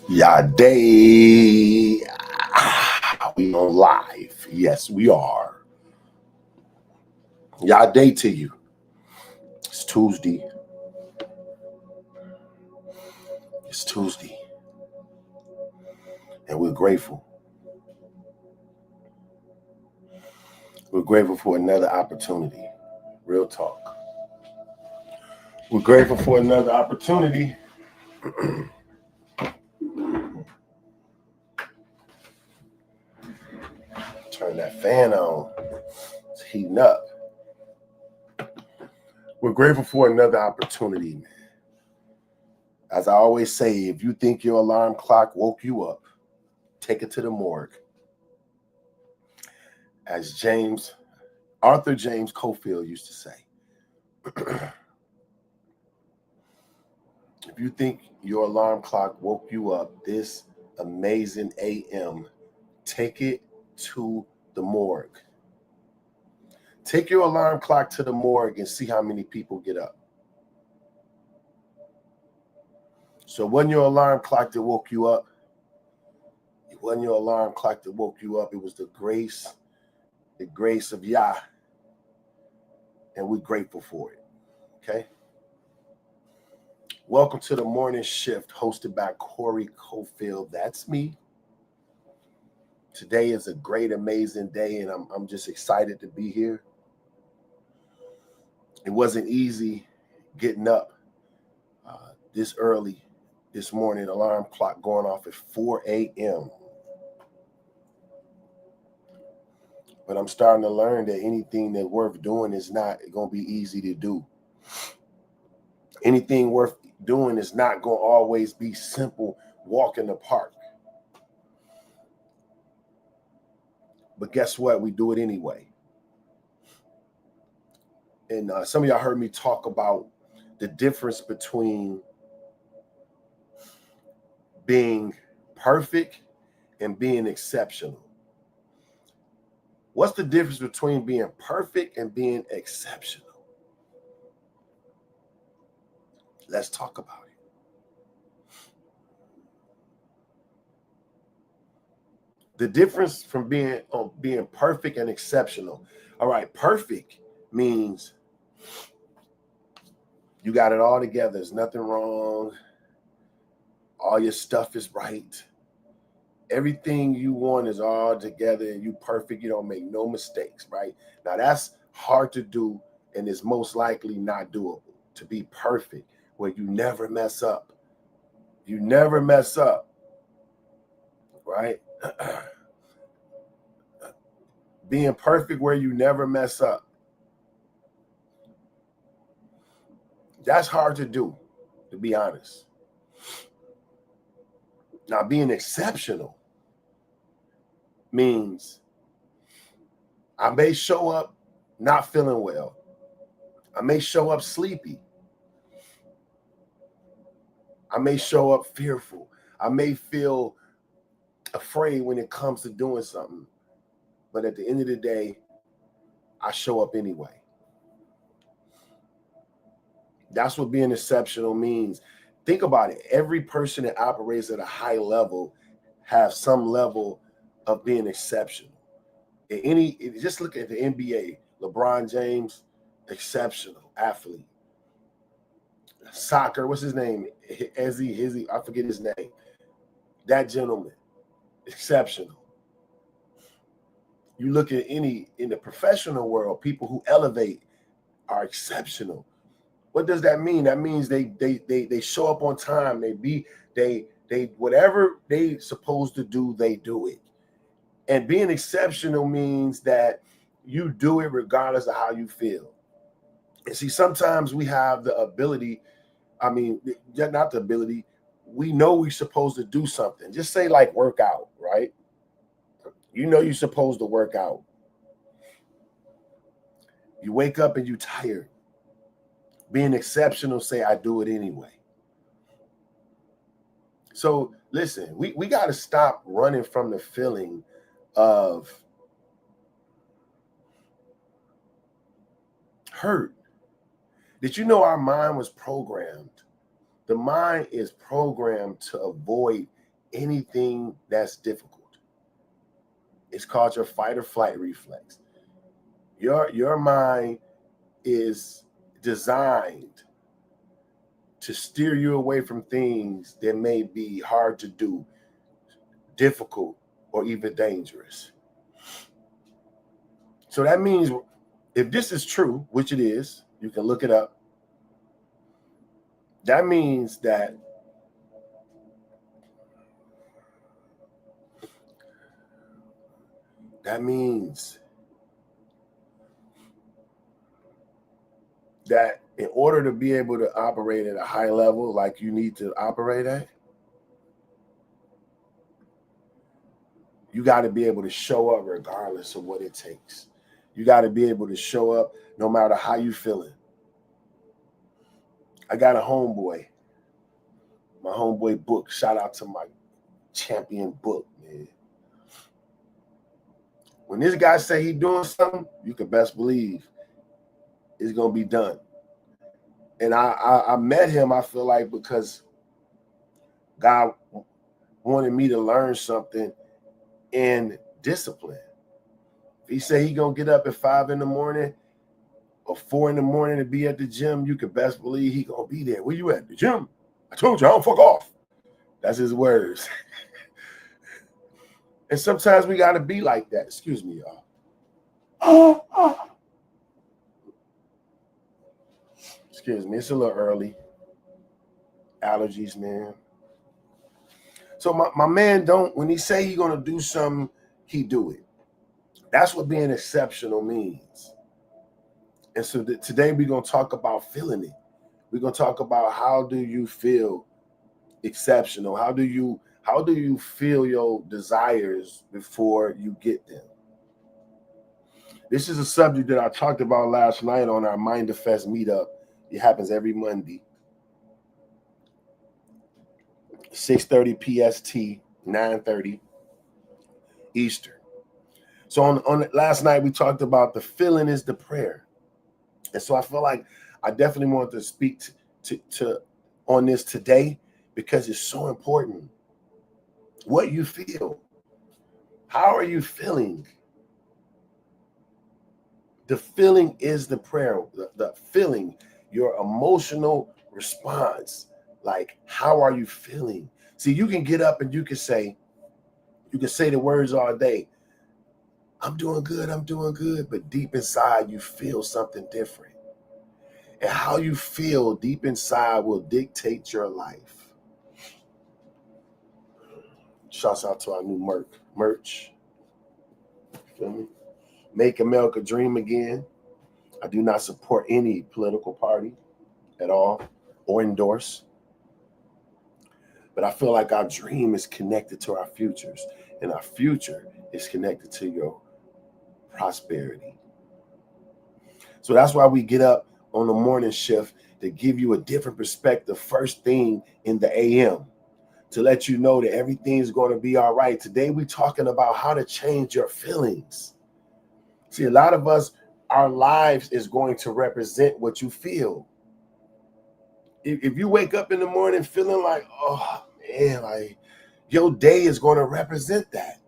Yeah, day. We on live. Yes, we are. Yeah, day to you. It's Tuesday. It's Tuesday. And we're grateful. We're grateful for another opportunity. Real talk. We're grateful for another opportunity. Turn that fan on. It's heating up. We're grateful for another opportunity, man. As I always say, if you think your alarm clock woke you up, take it to the morgue. As Arthur James Cofield used to say, if you think your alarm clock woke you up this amazing AM, take it to the morgue. Take your alarm clock to the morgue and see how many people get up. So it wasn't your alarm clock that woke you up. It wasn't your alarm clock that woke you up. It was the grace of Yah. And we're grateful for it. Okay? Welcome to the morning shift hosted by Corey Cofield. That's me. Today is a great, amazing day, and I'm just excited to be here. It wasn't easy getting up this early this morning, alarm clock going off at 4 a.m. But I'm starting to learn that anything that's worth doing is not going to be easy to do. Anything worth doing is not going to always be simple walk in the park. But guess what? We do it anyway. And some of y'all heard me talk about the difference between being perfect and being exceptional. What's the difference between being perfect and being exceptional? Let's talk about it. The difference from being perfect and exceptional. All right, perfect means you got it all together. There's nothing wrong. All your stuff is right. Everything you want is all together and you perfect. You don't make no mistakes, right? Now that's hard to do and is most likely not doable. To be perfect where you never mess up. You never mess up, right? Being perfect where you never mess up. That's hard to do, to be honest. Now, being exceptional means I may show up not feeling well. I may show up sleepy. I may show up fearful. I may feel afraid when it comes to doing something. But at the end of the day, I show up anyway. That's what being exceptional means. Think about it. Every person that operates at a high level has some level of being exceptional. Just look at the NBA. LeBron James, exceptional athlete. Soccer, what's his name? Hizzy, I forget his name. That gentleman, exceptional. You look at in the professional world, people who elevate are exceptional. What does that mean? That means they show up on time. They whatever they supposed to do, they do it. And being exceptional means that you do it regardless of how you feel. And see, sometimes we have the ability, I mean, not the ability. We know we're supposed to do something. Just say like work out, right? You know you're supposed to work out. You wake up and you're tired. Being exceptional, say I do it anyway. So listen, we got to stop running from the feeling of hurt. Did you know our mind was programmed? The mind is programmed to avoid anything that's difficult. It's called your fight or flight reflex. Your mind is designed to steer you away from things that may be hard to do, difficult, or even dangerous. So that means if this is true, which it is, you can look it up. That means that in order to be able to operate at a high level like you need to operate at, you got to be able to show up regardless of what it takes. You got to be able to show up no matter how you feeling. I got a homeboy. My homeboy book. Shout out to my champion book, man. When this guy say he doing something, you can best believe it's gonna be done. And I met him, I feel like, because God wanted me to learn something in discipline. If he say he gonna get up at 5 in the morning or 4 in the morning to be at the gym, you can best believe he gonna be there. Where you at? The gym? I told you I don't fuck off. That's his words. And sometimes we gotta be like that. Excuse me, y'all. Excuse me, it's a little early. Allergies, man. So my man when he say he gonna do something, he do it. That's what being exceptional means. And so today we're gonna talk about feeling it. We're gonna talk about how do you feel exceptional? How do you feel your desires before you get them? This is a subject that I talked about last night on our Mind to Fest meetup. It happens every Monday. 6:30 PST, 9:30 Eastern. So on last night we talked about the feeling is the prayer, and so I feel like I definitely want to speak to on this today because it's so important. What you feel, how are you feeling? The feeling is the prayer. The feeling, your emotional response. Like, how are you feeling? See, you can get up and you can say the words all day. I'm doing good. But deep inside, you feel something different. And how you feel deep inside will dictate your life. Shouts out to our new merch. Feel me? Make America Dream Again. I do not support any political party at all or endorse. But I feel like our dream is connected to our futures, and our future is connected to your prosperity. So that's why we get up on the morning shift to give you a different perspective first thing in the AM, to let you know that everything's going to be all right. Today we're talking about how to change your feelings. See, a lot of us, our lives is going to represent what you feel. If you wake up in the morning feeling like, oh man, like your day is going to represent that.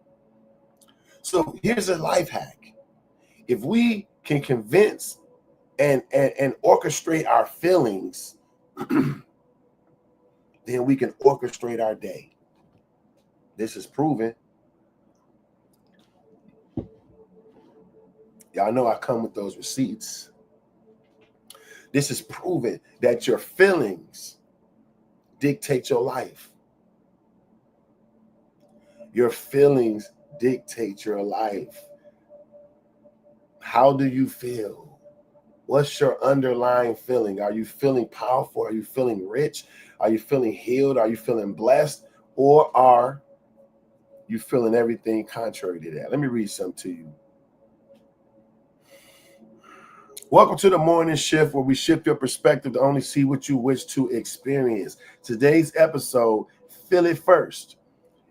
So here's a life hack. If we can convince and orchestrate our feelings, then we can orchestrate our day. This is proven. Y'all know I come with those receipts. This is proven that your feelings dictate your life. Your feelings dictate your life. How do you feel? What's your underlying feeling? Are you feeling powerful? Are you feeling rich? Are you feeling healed? Are you feeling blessed? Or are you feeling everything contrary to that? Let me read something to you. Welcome to the morning shift, where we shift your perspective to only see what you wish to experience. Today's episode, Feel It First,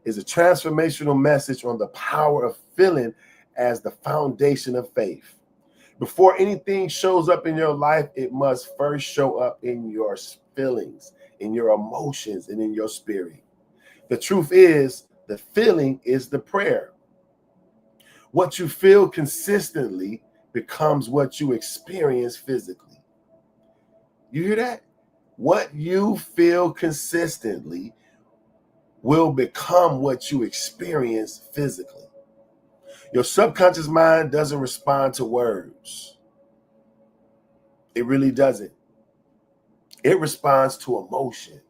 is a transformational message on the power of feeling as the foundation of faith. Before anything shows up in your life, it must first show up in your feelings, in your emotions, and in your spirit. The truth is, the feeling is the prayer. What you feel consistently becomes what you experience physically. You hear that? What you feel consistently will become what you experience physically. Your subconscious mind doesn't respond to words. It really doesn't. It responds to emotion.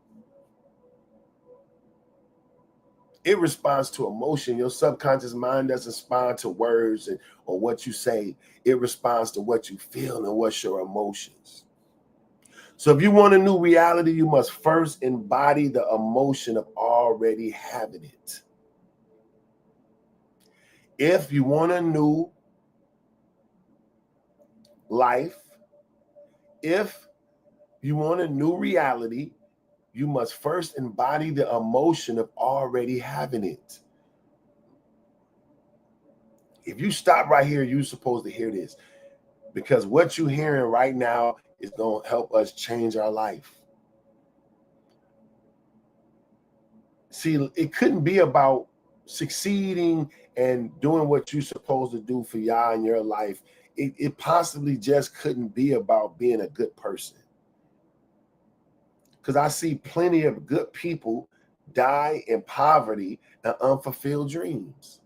It responds to emotion. Your subconscious mind doesn't respond to words or what you say. It responds to what you feel and what's your emotions. So if you want a new reality, you must first embody the emotion of already having it. If you want a new life, if you want a new reality, you must first embody the emotion of already having it. If you stop right here, you're supposed to hear this, because what you're hearing right now is going to help us change our life. See, it couldn't be about succeeding and doing what you're supposed to do for y'all in your life. It possibly just couldn't be about being a good person. Because I see plenty of good people die in poverty and unfulfilled dreams.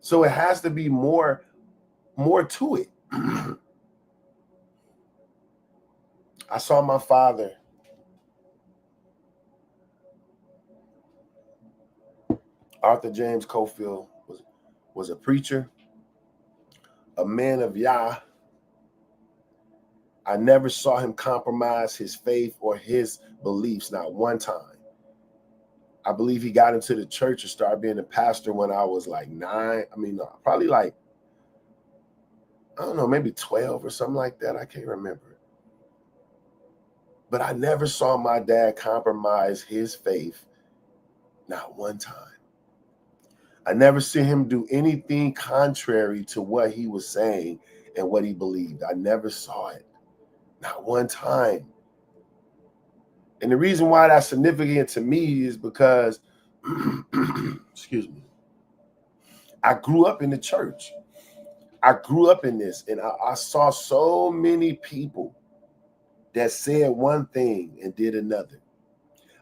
So it has to be more to it. I saw my father. Arthur James Cofield was a preacher, a man of Yah. I never saw him compromise his faith or his beliefs, not one time. I believe he got into the church and started being a pastor when I was like 9. Probably like, I don't know, maybe 12 or something like that. I can't remember. But I never saw my dad compromise his faith, not one time. I never see him do anything contrary to what he was saying and what he believed. I never saw it, not one time. And the reason why that's significant to me is because, excuse me, I grew up in the church. I grew up in this, and I saw so many people that said one thing and did another.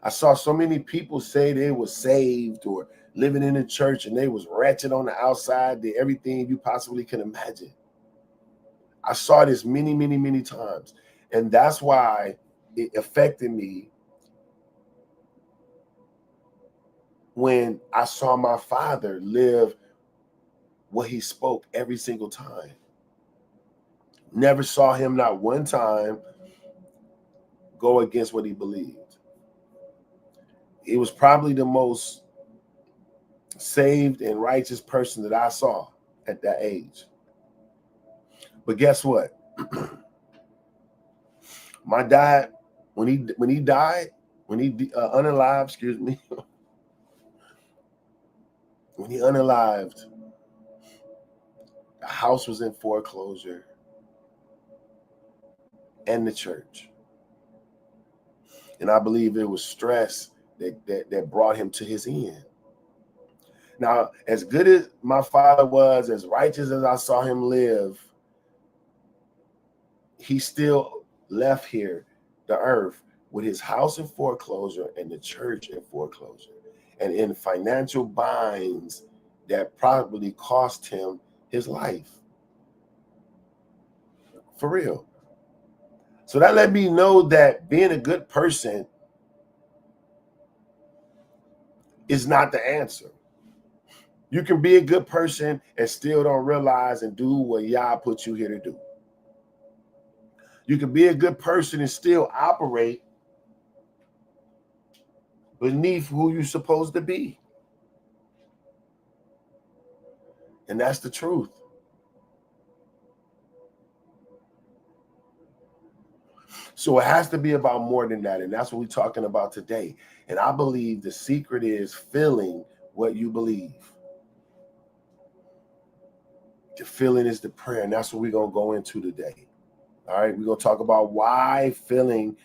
I saw so many people say they were saved or living in the church and they was wretched on the outside, did everything you possibly can imagine. I saw this many, many, many times. And that's why it affected me when I saw my father live what he spoke every single time. Never saw him not one time go against what he believed. He was probably the most saved and righteous person that I saw at that age. But guess what? My dad, when he died, when he unalived, excuse me, when he unalived, the house was in foreclosure and the church. And I believe it was stress that brought him to his end. Now, as good as my father was, as righteous as I saw him live, he still left here, the earth, with his house in foreclosure and the church in foreclosure and in financial binds that probably cost him his life. For real. So that let me know that being a good person is not the answer. You can be a good person and still don't realize and do what Yah put you here to do. You can be a good person and still operate beneath who you're supposed to be. And that's the truth. So it has to be about more than that. And that's what we're talking about today. And I believe the secret is feeling what you believe. The feeling is the prayer. And that's what we're going to go into today. All right. We're going to talk about why feeling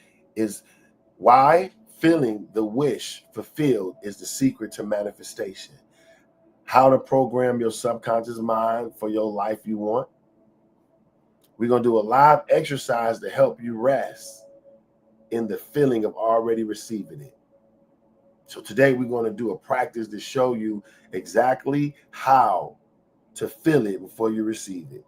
the wish fulfilled is the secret to manifestation. How to program your subconscious mind for your life you want. We're going to do a live exercise to help you rest in the feeling of already receiving it. So today we're going to do a practice to show you exactly how to feel it before you receive it.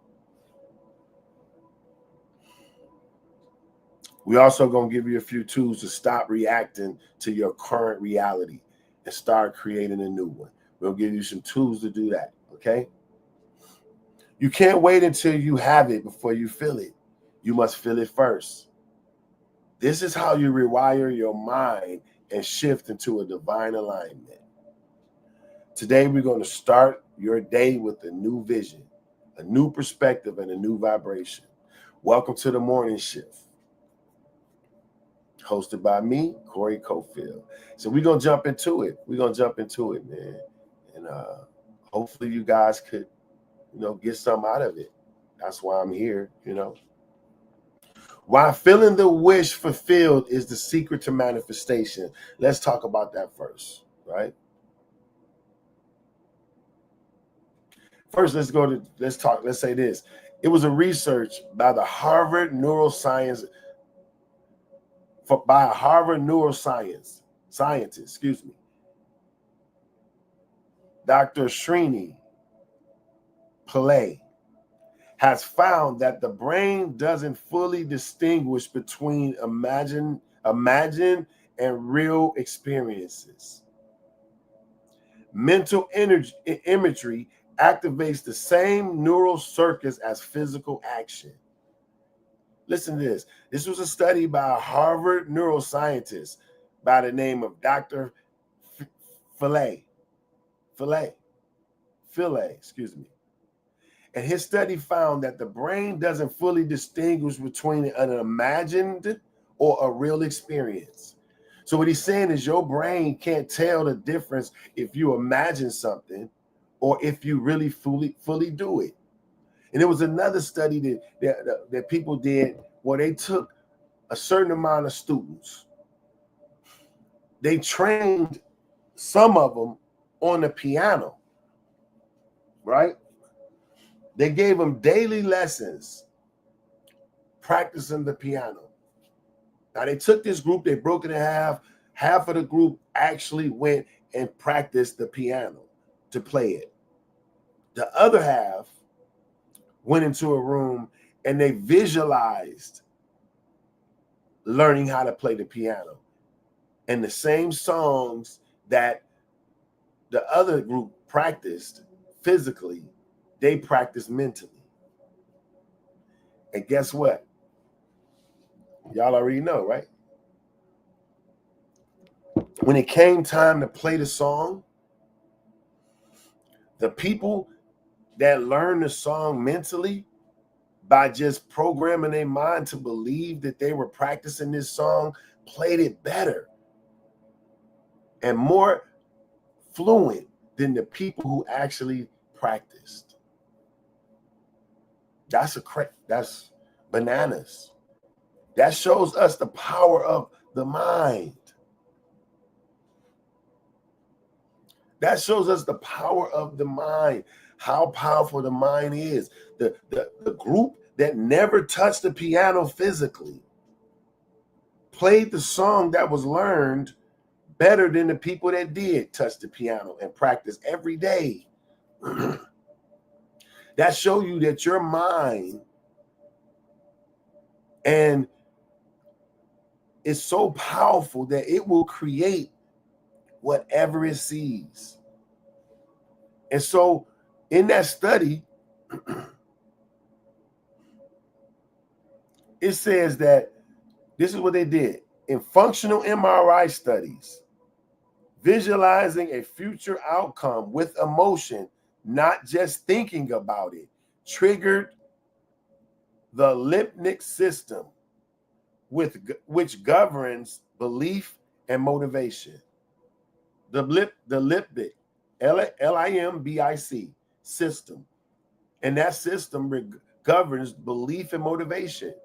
We're also going to give you a few tools to stop reacting to your current reality and start creating a new one. We'll give you some tools to do that, okay? You can't wait until you have it before you feel it. You must feel it first. This is how you rewire your mind and shift into a divine alignment. Today, we're going to start your day with a new vision, a new perspective, and a new vibration. Welcome to the Morning Shift, hosted by me, Corey Cofield. So we're going to jump into it. Man. And hopefully you guys could, get something out of it. That's why I'm here, Why feeling the wish fulfilled is the secret to manifestation. Let's talk about that first, right? First, let's say this. It was a research by a Harvard neuroscientist, Dr. Srini Pillai, has found that the brain doesn't fully distinguish between imagined and real experiences. Mental imagery activates the same neural circuits as physical action. Listen to this. This was a study by a Harvard neuroscientist by the name of Dr. Pillai, excuse me. And his study found that the brain doesn't fully distinguish between an imagined or a real experience. So what he's saying is your brain can't tell the difference if you imagine something or if you really fully do it. And there was another study that people did where they took a certain amount of students. They trained some of them on the piano, right? They gave them daily lessons practicing the piano. Now they took this group, they broke it in half. Half of the group actually went and practiced the piano to play it. The other half went into a room and they visualized learning how to play the piano. And the same songs that the other group practiced physically, they practiced mentally. And guess what? Y'all already know, right? When it came time to play the song, the people that learned the song mentally by just programming their mind to believe that they were practicing this song played it better and more fluent than the people who actually practiced. That's bananas. That shows us the power of the mind. That shows us the power of the mind, how powerful the mind is. The group that never touched the piano physically played the song that was learned better than the people that did touch the piano and practice every day. That shows you that your mind and is so powerful that it will create whatever it sees. And so in that study, It says that this is what they did. In functional MRI studies, visualizing a future outcome with emotion, not just thinking about it, triggered the limbic system, which governs belief and motivation. The limbic, LIMBIC system, and that system governs belief and motivation.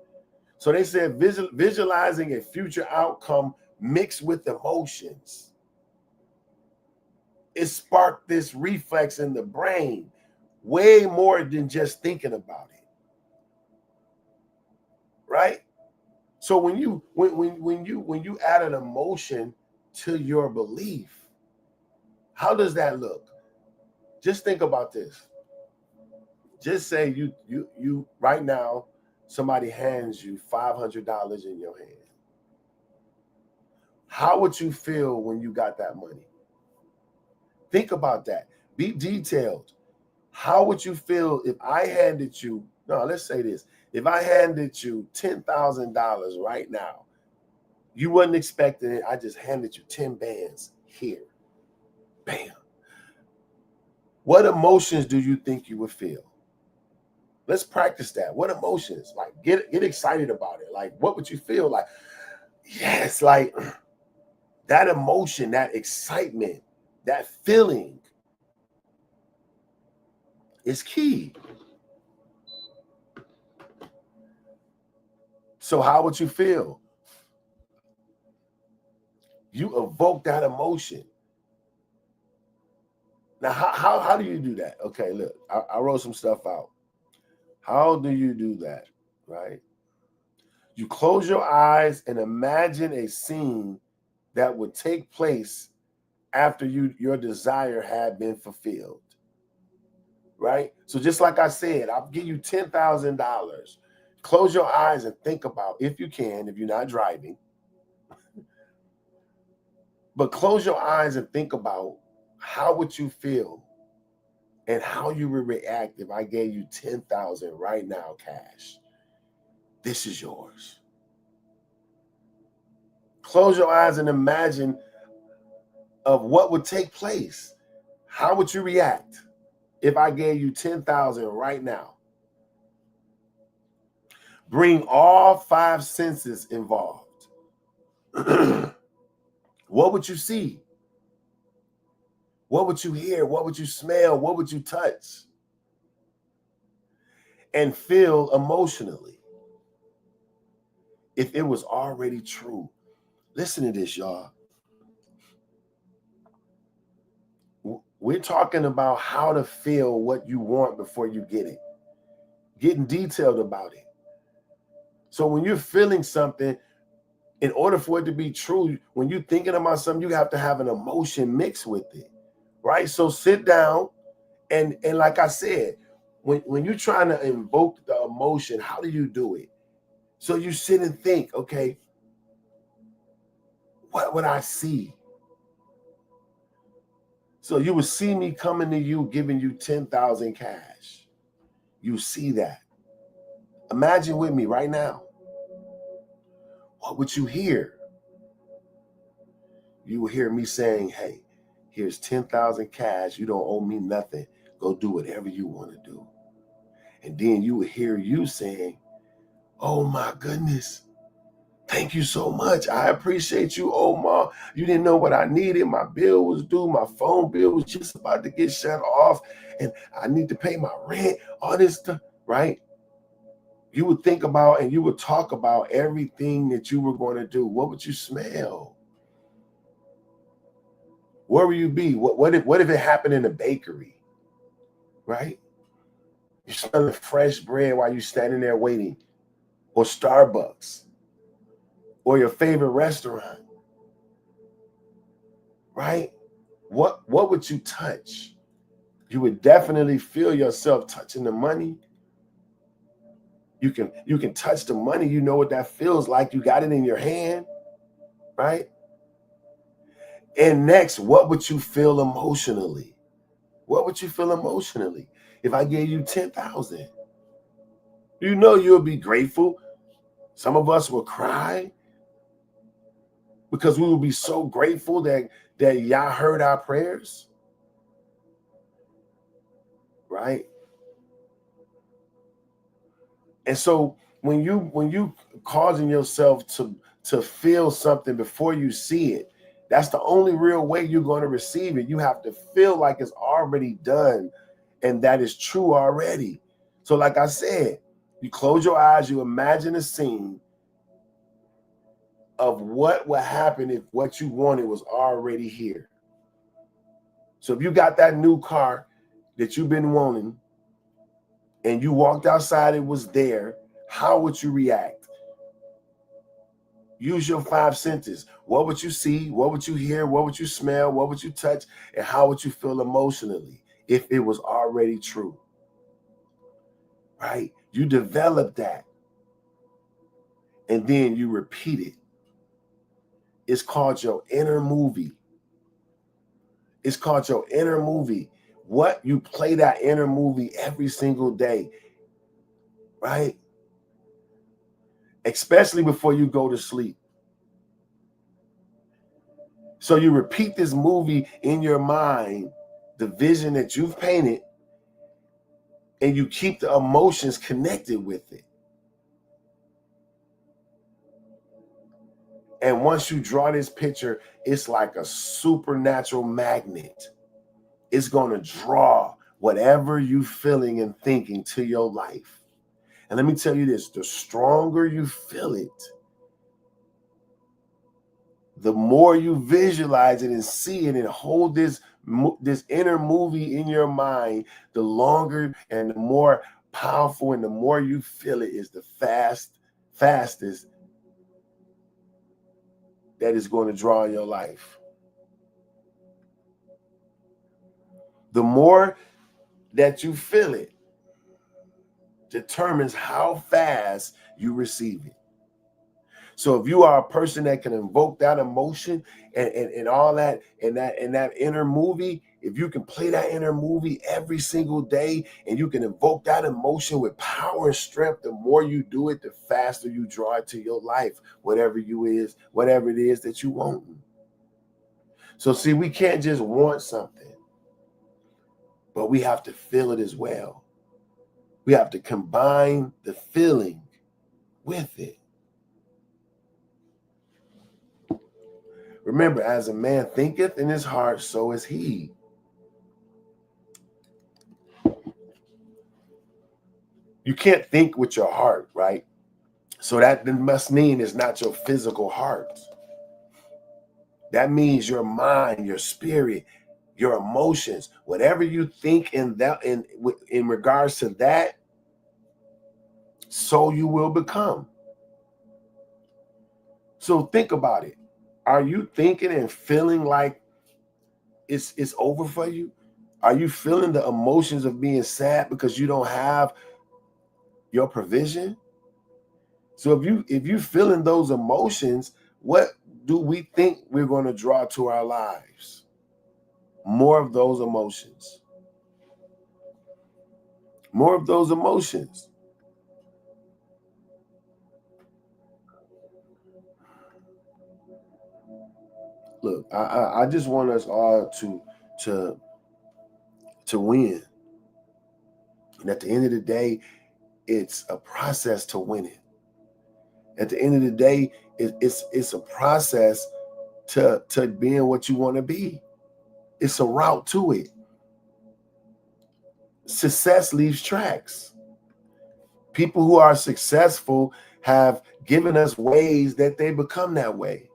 So they said visualizing a future outcome mixed with emotions. It sparked this reflex in the brain, way more than just thinking about it. Right? So when you add an emotion to your belief, how does that look? Just think about this. Just say you right now, somebody hands you $500 in your hand. How would you feel when you got that money? Think about that. Be detailed. How would you feel if I handed you, no, let's say this. If I handed you $10,000 right now, you wasn't expecting it. I just handed you 10 bands here. Bam. What emotions do you think you would feel? Let's practice that. What emotions? Like get excited about it. Like what would you feel? Like, yes, like that emotion, that excitement, that feeling is key. So how would you feel? You evoke that emotion. Now, how do you do that? Okay, look, I wrote some stuff out. How do you do that, right? You close your eyes and imagine a scene that would take place after your desire had been fulfilled, right? So just like I said, I'll give you $10,000. Close your eyes and think about, if you can, if you're not driving, but close your eyes and think about how would you feel and how you would react if I gave you $10,000 right now, cash. This is yours. Close your eyes and imagine of what would take place. How would you react if I gave you $10,000 right now? Bring all 5 senses involved. What would you see? What would you hear? What would you smell? What would you touch? And feel emotionally if it was already true. Listen to this, y'all. We're talking about how to feel what you want before you get it. Getting detailed about it. So when you're feeling something, in order for it to be true, when you're thinking about something, you have to have an emotion mixed with it, right? So sit down and like I said, when you're trying to invoke the emotion, how do you do it? So you sit and think, okay, what would I see? So you would see me coming to you, giving you 10,000 cash. You see that. Imagine with me right now. What would you hear? You will hear me saying, hey, here's 10,000 cash. You don't owe me nothing. Go do whatever you want to do. And then you will hear you saying, oh my goodness. Thank you so much. I appreciate you, Omar. You didn't know what I needed. My bill was due. My phone bill was just about to get shut off. And I need to pay my rent, all this stuff, right? You would think about and you would talk about everything that you were going to do. What would you smell? Where would you be? What if it happened in a bakery, right? You smell the fresh bread while you're standing there waiting, or Starbucks, or your favorite restaurant, right? What would you touch? You would definitely feel yourself touching the money. You can touch the money. You know what that feels like. You got it in your hand, right? And next, what would you feel emotionally? What would you feel emotionally if I gave you 10,000? You know you'll be grateful. Some of us will cry because we will be so grateful that Yah heard our prayers, right? And so when you causing yourself to feel something before you see it, that's the only real way you're going to receive it. You have to feel like it's already done and that is true already. So like I said, you close your eyes, you imagine a scene of what would happen if what you wanted was already here. So if you got that new car that you've been wanting and you walked outside, it was there, how would you react? Use your 5 senses. What would you see? What would you hear? What would you smell? What would you touch? And how would you feel emotionally if it was already true? Right? You develop that. And then you repeat it. It's called your inner movie. It's called your inner movie. What you play that inner movie every single day, right? Especially before you go to sleep. So you repeat this movie in your mind, the vision that you've painted, and you keep the emotions connected with it. And once you draw this picture, it's like a supernatural magnet. It's going to draw whatever you feeling and thinking to your life. And let me tell you this, the stronger you feel it, the more you visualize it and see it and hold this inner movie in your mind, the longer and the more powerful and the more you feel it is the fastest that is going to draw in your life. The more that you feel it determines how fast you receive it. So if you are a person that can invoke that emotion and all that and that inner movie, if you can play that inner movie every single day and you can invoke that emotion with power and strength, the more you do it, the faster you draw it to your life, whatever it is that you want. So see, we can't just want something, but we have to feel it as well. We have to combine the feeling with it. Remember, as a man thinketh in his heart, so is he. You can't think with your heart, right? So that must mean it's not your physical heart. That means your mind, your spirit, your emotions, whatever you think in regards to that, so you will become. So think about it. Are you thinking and feeling like it's over for you? Are you feeling the emotions of being sad because you don't have your provision? So if you feeling those emotions, what do we think we're going to draw to our lives? More of those emotions. More of those emotions. Look, I just want us all to win. And at the end of the day, it's a process to win it. At the end of the day, it's a process to being what you want to be. It's a route to it. Success leaves tracks. People who are successful have given us ways that they become that way.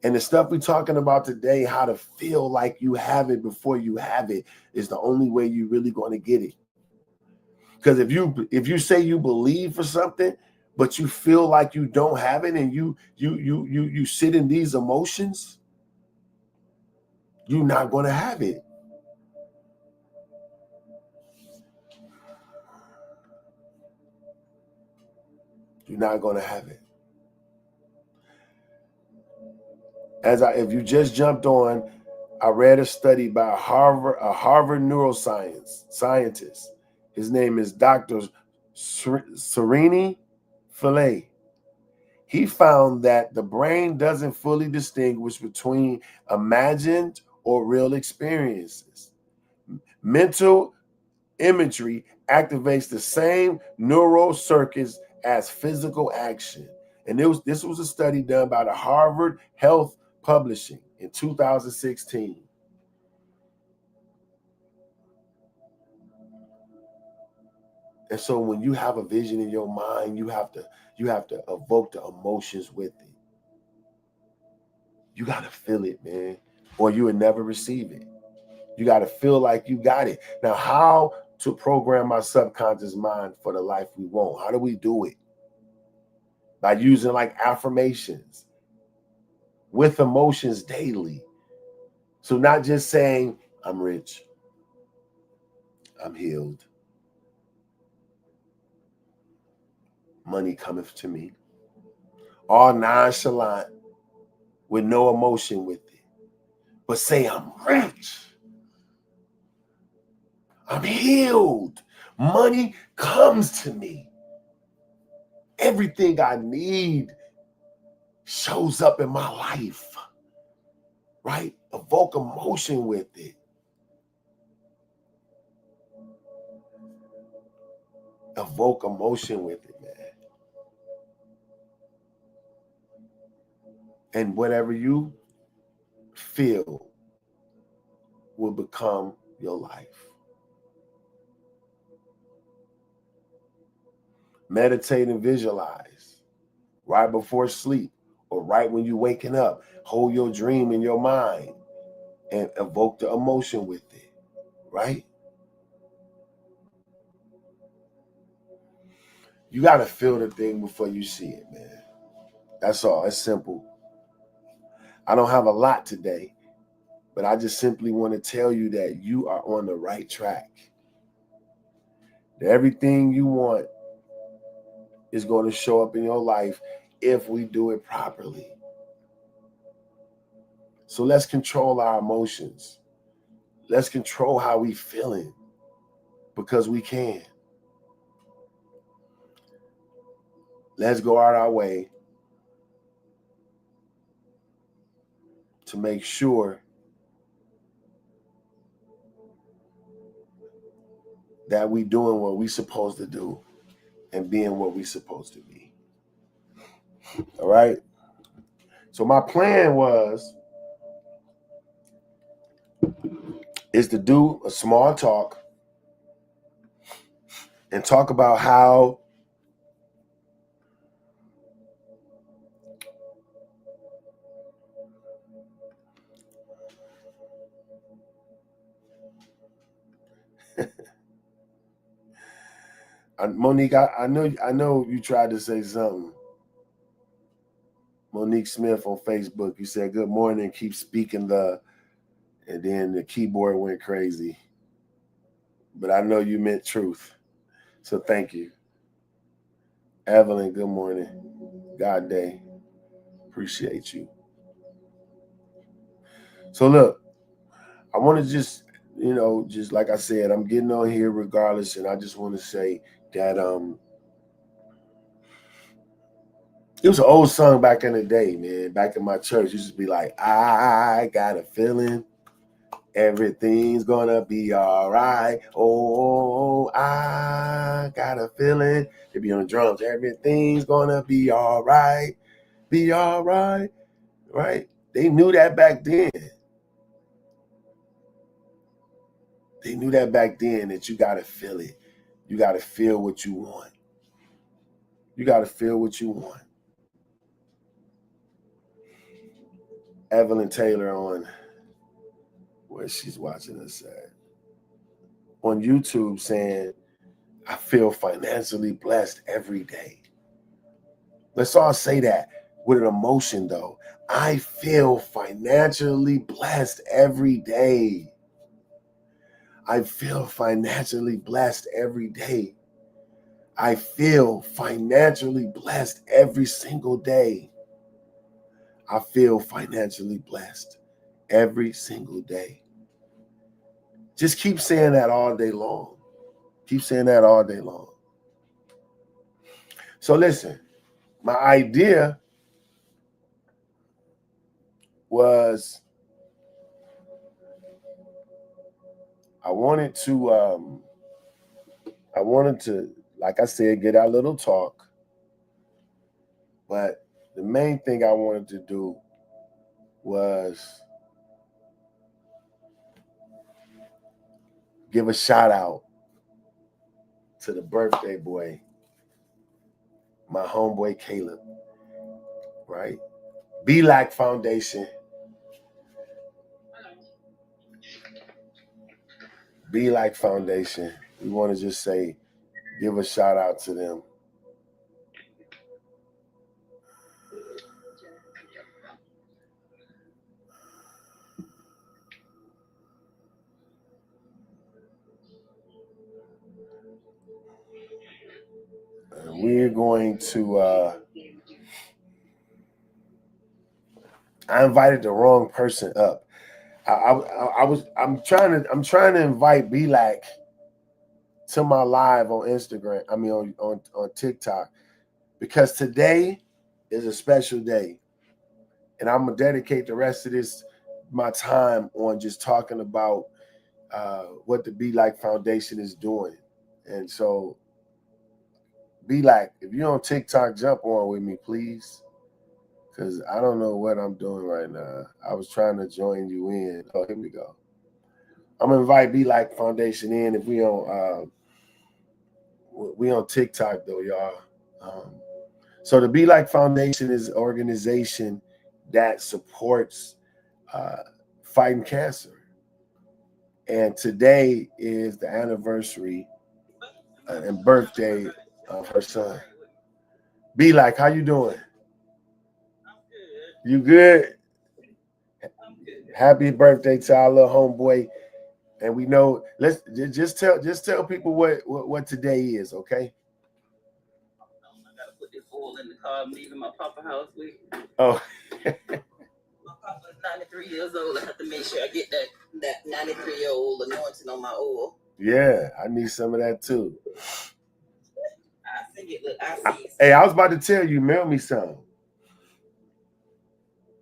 And the stuff we're talking about today, how to feel like you have it before you have it, is the only way you're really going to get it. Because if you say you believe for something, but you feel like you don't have it, and you sit in these emotions, you're not going to have it. You're not going to have it. If you just jumped on, I read a study by a Harvard neuroscience scientist. His name is Dr. Serini Fillet. He found that the brain doesn't fully distinguish between imagined or real experiences. Mental imagery activates the same neural circuits as physical action. And this was a study done by the Harvard Health Publishing in 2016. And so when you have a vision in your mind, you have to evoke the emotions with it. You got to feel it, man, or you would never receive it. You got to feel like you got it. Now, how to program our subconscious mind for the life we want? How do we do it? By using like affirmations with emotions daily. So not just saying, I'm rich, I'm healed, money cometh to me, all nonchalant with no emotion with it. But say, I'm rich, I'm healed, money comes to me. Everything I need shows up in my life, right? Evoke emotion with it. Evoke emotion with it, man. And whatever you feel will become your life. Meditate and visualize right before sleep or right when you're waking up. Hold your dream in your mind and evoke the emotion with it, right? You got to feel the thing before you see it, man. That's all. It's simple. I don't have a lot today, but I just simply want to tell you that you are on the right track. That everything you want is going to show up in your life if we do it properly. So let's control our emotions. Let's control how we feeling because we can. Let's go out our way to make sure that we doing what we supposed to do and being what we supposed to be. All right. So my plan is to do a small talk and talk about how Monique, I know you tried to say something. Monique Smith on Facebook, you said good morning, keep speaking and then the keyboard went crazy. But I know you meant truth. So thank you. Evelyn, good morning. God day. Appreciate you. So look, I want to just, just like I said, I'm getting on here regardless, and I just want to say that it was an old song back in the day, man. Back in my church, it used to be like, I got a feeling everything's gonna be all right. Oh, I got a feeling. They be on the drums. Everything's gonna be all right. Be all right. Right? They knew that back then. They knew that back then that you gotta feel it. You gotta feel what you want. You gotta feel what you want. Evelyn Taylor on where she's watching us at on YouTube saying, I feel financially blessed every day. Let's all say that with an emotion though. I feel financially blessed every day. I feel financially blessed every day. I feel financially blessed every single day. I feel financially blessed every single day. Just keep saying that all day long. Keep saying that all day long. So listen, my idea was I wanted to, like I said, get our little talk. But the main thing I wanted to do was give a shout out to the birthday boy, my homeboy Caleb, right? Be Like Foundation. Be Like Foundation. We want to just say, give a shout out to them. And we're going to. I invited the wrong person up. I'm trying to invite Be Like to my live on Instagram. I mean on TikTok, because today is a special day, and I'm gonna dedicate the rest of my time on just talking about what the Be Like Foundation is doing. And so, Be Like, if you're on TikTok, jump on with me, please, because I don't know what I'm doing right now. I was trying to join you in. Oh, here we go. I'm gonna invite Be Like Foundation in if we on TikTok though, y'all. So the Be Like Foundation is an organization that supports uh, fighting cancer, and today is the anniversary and birthday of her son. Be Like, how you doing? You good? Happy birthday to our little homeboy. And we know, let's just tell people what today is, okay? I gotta put this oil in the car. I'm leaving my papa house with. Oh. My papa's 93 years old. I have to make sure I get that 93-year-old anointing on my oil. Yeah, I need some of that too. I see it. Look, I see it. Hey, I was about to tell you, mail me some.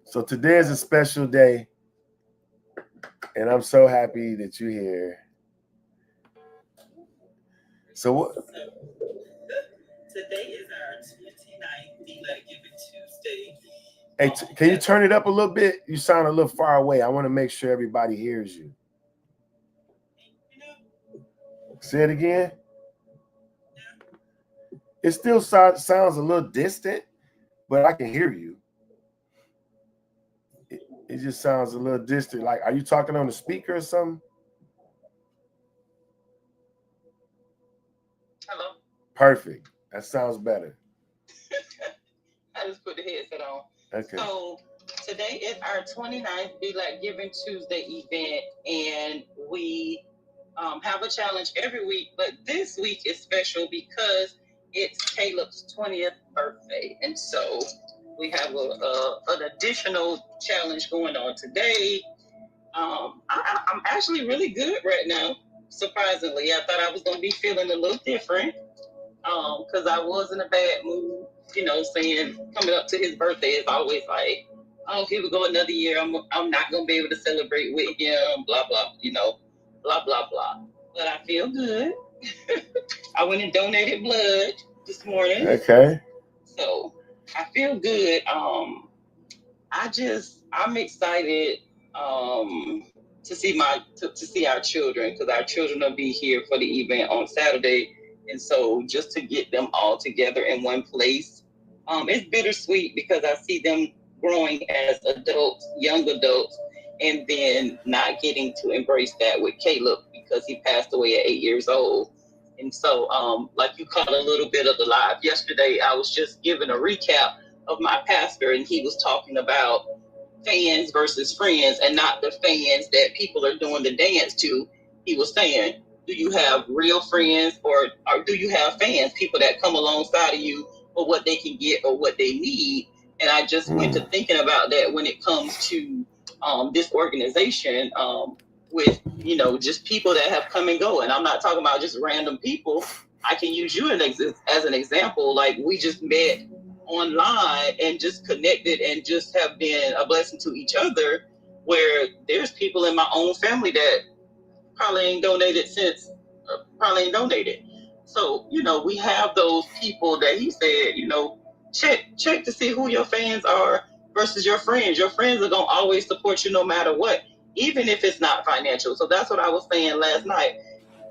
So today is a special day, and I'm so happy that you're here. So what? Today is our 29th Be Like Giving Tuesday. Hey, can you turn it up a little bit? You sound a little far away. I want to make sure everybody hears you. Say it again. It still sounds a little distant, but I can hear you. It just sounds a little distant. Like, are you talking on the speaker or something? Hello? Perfect. That sounds better. I just put the headset on. Okay. So today is our 29th Be Like Giving Tuesday event, and we have a challenge every week, but this week is special because it's Caleb's 20th birthday, and so we have an additional challenge going on today. I'm actually really good right now, surprisingly. I thought I was going to be feeling a little different because I was in a bad mood, saying coming up to his birthday is always like, oh, here we go another year. I'm not going to be able to celebrate with him, blah, blah, blah, blah, blah. But I feel good. I went and donated blood this morning. Okay. So I feel good. I'm excited to see our children, because our children will be here for the event on Saturday, and so just to get them all together in one place, it's bittersweet because I see them growing as adults, young adults, and then not getting to embrace that with Caleb because he passed away at 8 years old. And so, like you caught a little bit of the live yesterday, I was just giving a recap of my pastor, and he was talking about fans versus friends, and not the fans that people are doing the dance to. He was saying, do you have real friends, or do you have fans, people that come alongside of you for what they can get or what they need? And I just went to thinking about that when it comes to this organization, with just people that have come and go. And I'm not talking about just random people. I can use you as an example. Like, we just met online and just connected and just have been a blessing to each other, where there's people in my own family that probably ain't donated since probably ain't donated. So, we have those people that he said, check to see who your fans are versus your friends. Your friends are gonna always support you no matter what, even if it's not financial. So that's what I was saying last night.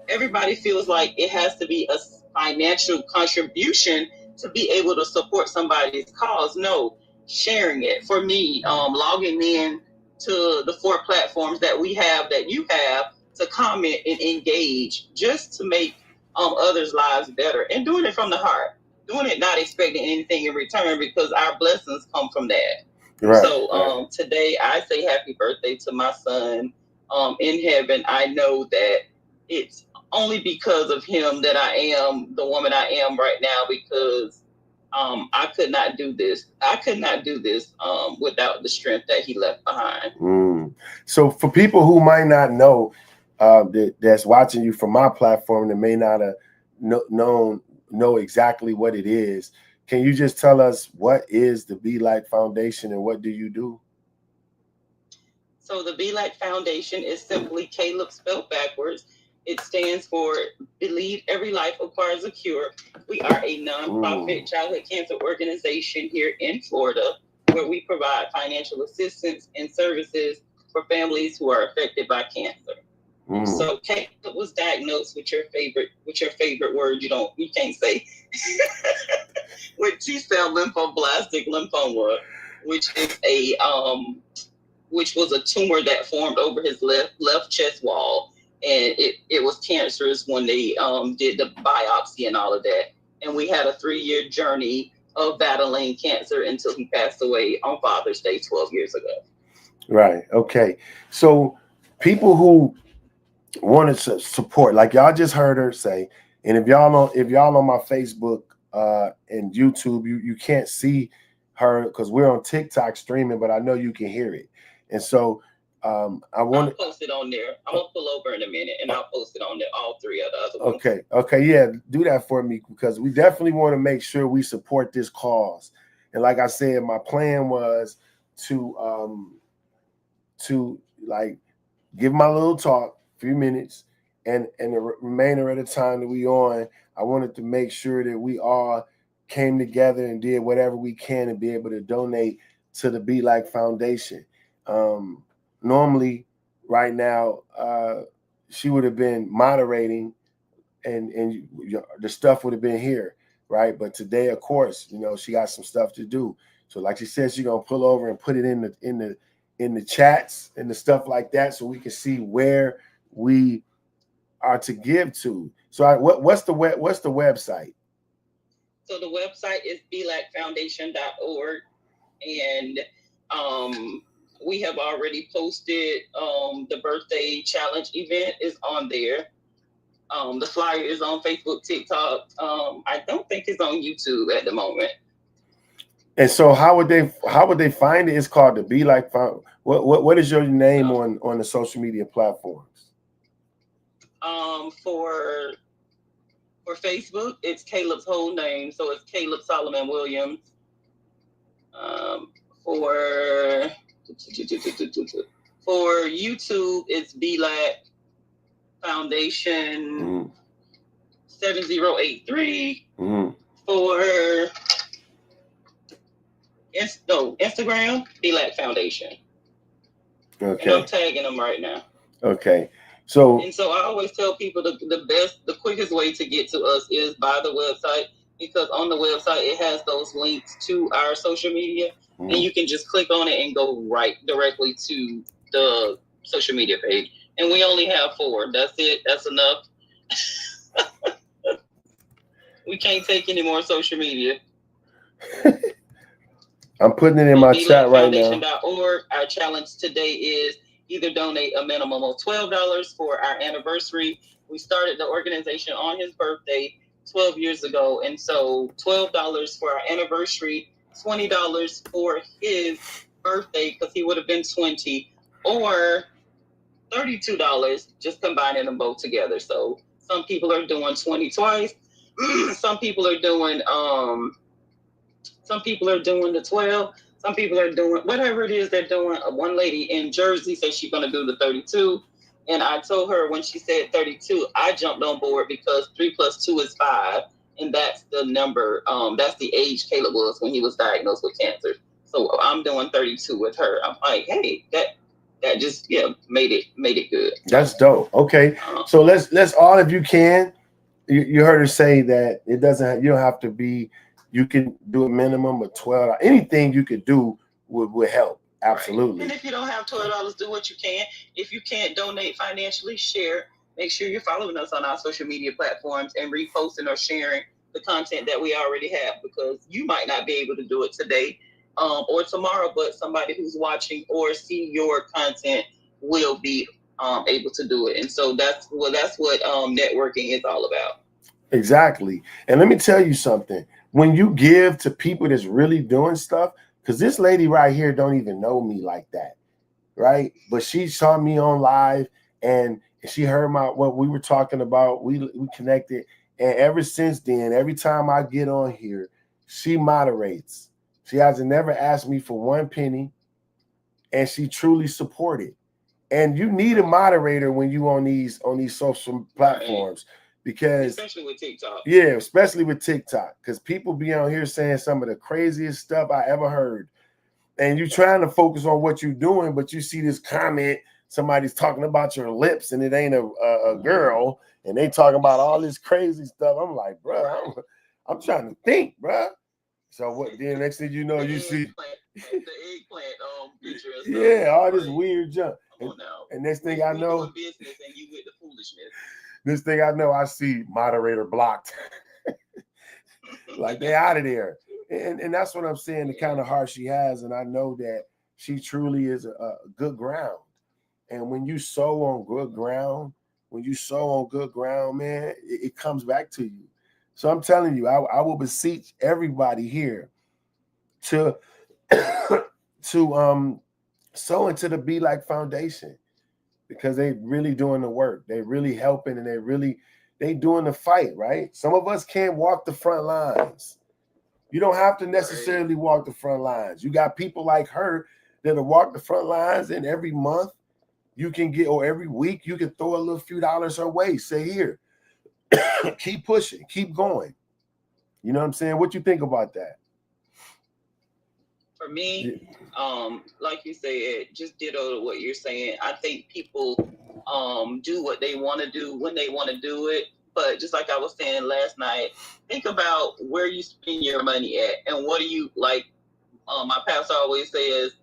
Everybody feels like it has to be a financial contribution to be able to support somebody's cause. No, sharing it. For me, logging in to the 4 platforms that we have, that you have, to comment and engage, just to make others' lives better, and doing it from the heart, doing it not expecting anything in return, because our blessings come from that. Right. So today I say happy birthday to my son in heaven. I know that it's only because of him that I am the woman I am right now, because I could not do this. I could not do this without the strength that he left behind. So for people who might not know, that's watching you from my platform, that may not have know exactly what it is, can you just tell us what is the Be Like Foundation and what do you do? So the Be Like Foundation is simply Caleb spelled backwards. It stands for Believe Every Life Acquires a Cure. We are a nonprofit childhood cancer organization here in Florida, where we provide financial assistance and services for families who are affected by cancer. So Caleb was diagnosed with your favorite word you can't say, with T-cell lymphoblastic lymphoma, which is which was a tumor that formed over his left chest wall, and it was cancerous when they did the biopsy and all of that. And we had a 3-year journey of battling cancer until he passed away on Father's Day 12 years ago. Right. Okay. So people who wanted to support, like y'all just heard her say, and if y'all on my Facebook and YouTube, you can't see her because we're on TikTok streaming, but I know you can hear it. And so I want to post it on there. I'm gonna pull over in a minute and I'll post it on there. All 3 of the other ones. Okay, yeah, do that for me, because we definitely want to make sure we support this cause. And like I said, my plan was to like give my little talk, few minutes, and the remainder of the time that we on, I wanted to make sure that we all came together and did whatever we can to be able to donate to the Be Like Foundation. Normally, right now, she would have been moderating, and the stuff would have been here, right? But today, of course, she got some stuff to do. So, like she said, she's gonna pull over and put it in the chats and the stuff like that, so we can see where we are to give to. So, what's the website? So the website is belikefoundation.org, and we have already posted the birthday challenge event is on there. The flyer is on Facebook, TikTok. I don't think it's on YouTube at the moment. And so, how would they find it? It's called the Be Like Found. What is your name on the social media platforms? For Facebook, it's Caleb's whole name, so it's Caleb Solomon Williams. For YouTube, it's Be Like Foundation 7083. For Instagram, Be Like Foundation. Okay. And I'm tagging them right now. Okay. So I always tell people the quickest way to get to us is by the website, because on the website it has those links to our social media, and you can just click on it and go right directly to the social media page. And we only have 4. That's it. That's enough. We can't take any more social media. I'm putting it in my chat right now. Foundation.org. Our challenge today is either donate a minimum of $12 for our anniversary. We started the organization on his birthday 12 years ago, and so $12 for our anniversary, $20 for his birthday because he would have been 20, or $32 just combining them both together. So some people are doing 20 twice. Some people are doing Some people are doing the 12. Some people are doing whatever it is they're doing. One lady in Jersey said she's going to do the 32. And I told her when she said 32, I jumped on board because 3 plus 2 is 5. And that's the number, that's the age Caleb was when he was diagnosed with cancer. So I'm doing 32 with her. I'm like, hey, that just made it good. That's dope. Okay, so let's all, if you can, you heard her say that it doesn't, you don't have to be, you can do a minimum of 12. Anything you could do would help. Absolutely. Right. And if you don't have $12, do what you can. If you can't donate financially, share. Make sure you're following us on our social media platforms and reposting or sharing the content that we already have, because you might not be able to do it today or tomorrow, but somebody who's watching or see your content will be able to do it. And so that's what networking is all about. Exactly. And let me tell you something. When you give to people that's really doing stuff, because this lady right here don't even know me like that, right? But she saw me on live and she heard what we were talking about. We connected, and ever since then, every time I get on here, she moderates. She hasn't never asked me for one penny, and she truly supported. And you need a moderator when you on these social platforms. Because especially with TikTok. Yeah, especially with TikTok. Because people be on here saying some of the craziest stuff I ever heard. And you're trying to focus on what you're doing, but you see this comment, somebody's talking about your lips and it ain't a girl, and they talking about all this crazy stuff. I'm like, bro, I'm trying to think, bro. So what? Then next thing you know, you see the eggplant picture. Yeah, all this weird junk. And next thing I know, business and you with the foolishness. This thing I know, I see moderator blocked. Like they out of there. And that's what I'm saying, the kind of heart she has. And I know that she truly is a good ground. And when you sow on good ground, man, it comes back to you. So I'm telling you, I will beseech everybody here to sow into the Be Like Foundation, because they really doing the work. They really helping, and they doing the fight, right? Some of us can't walk the front lines. You don't have to necessarily walk the front lines. You got people like her that'll walk the front lines, and every month you can get, or every week you can throw a little few dollars her way. Say, here, keep pushing, keep going. You know what I'm saying? What you think about that? For me, like you said, just ditto to what you're saying. I think people do what they want to do when they want to do it. But just like I was saying last night, think about where you spend your money at and what do you like. My pastor always says,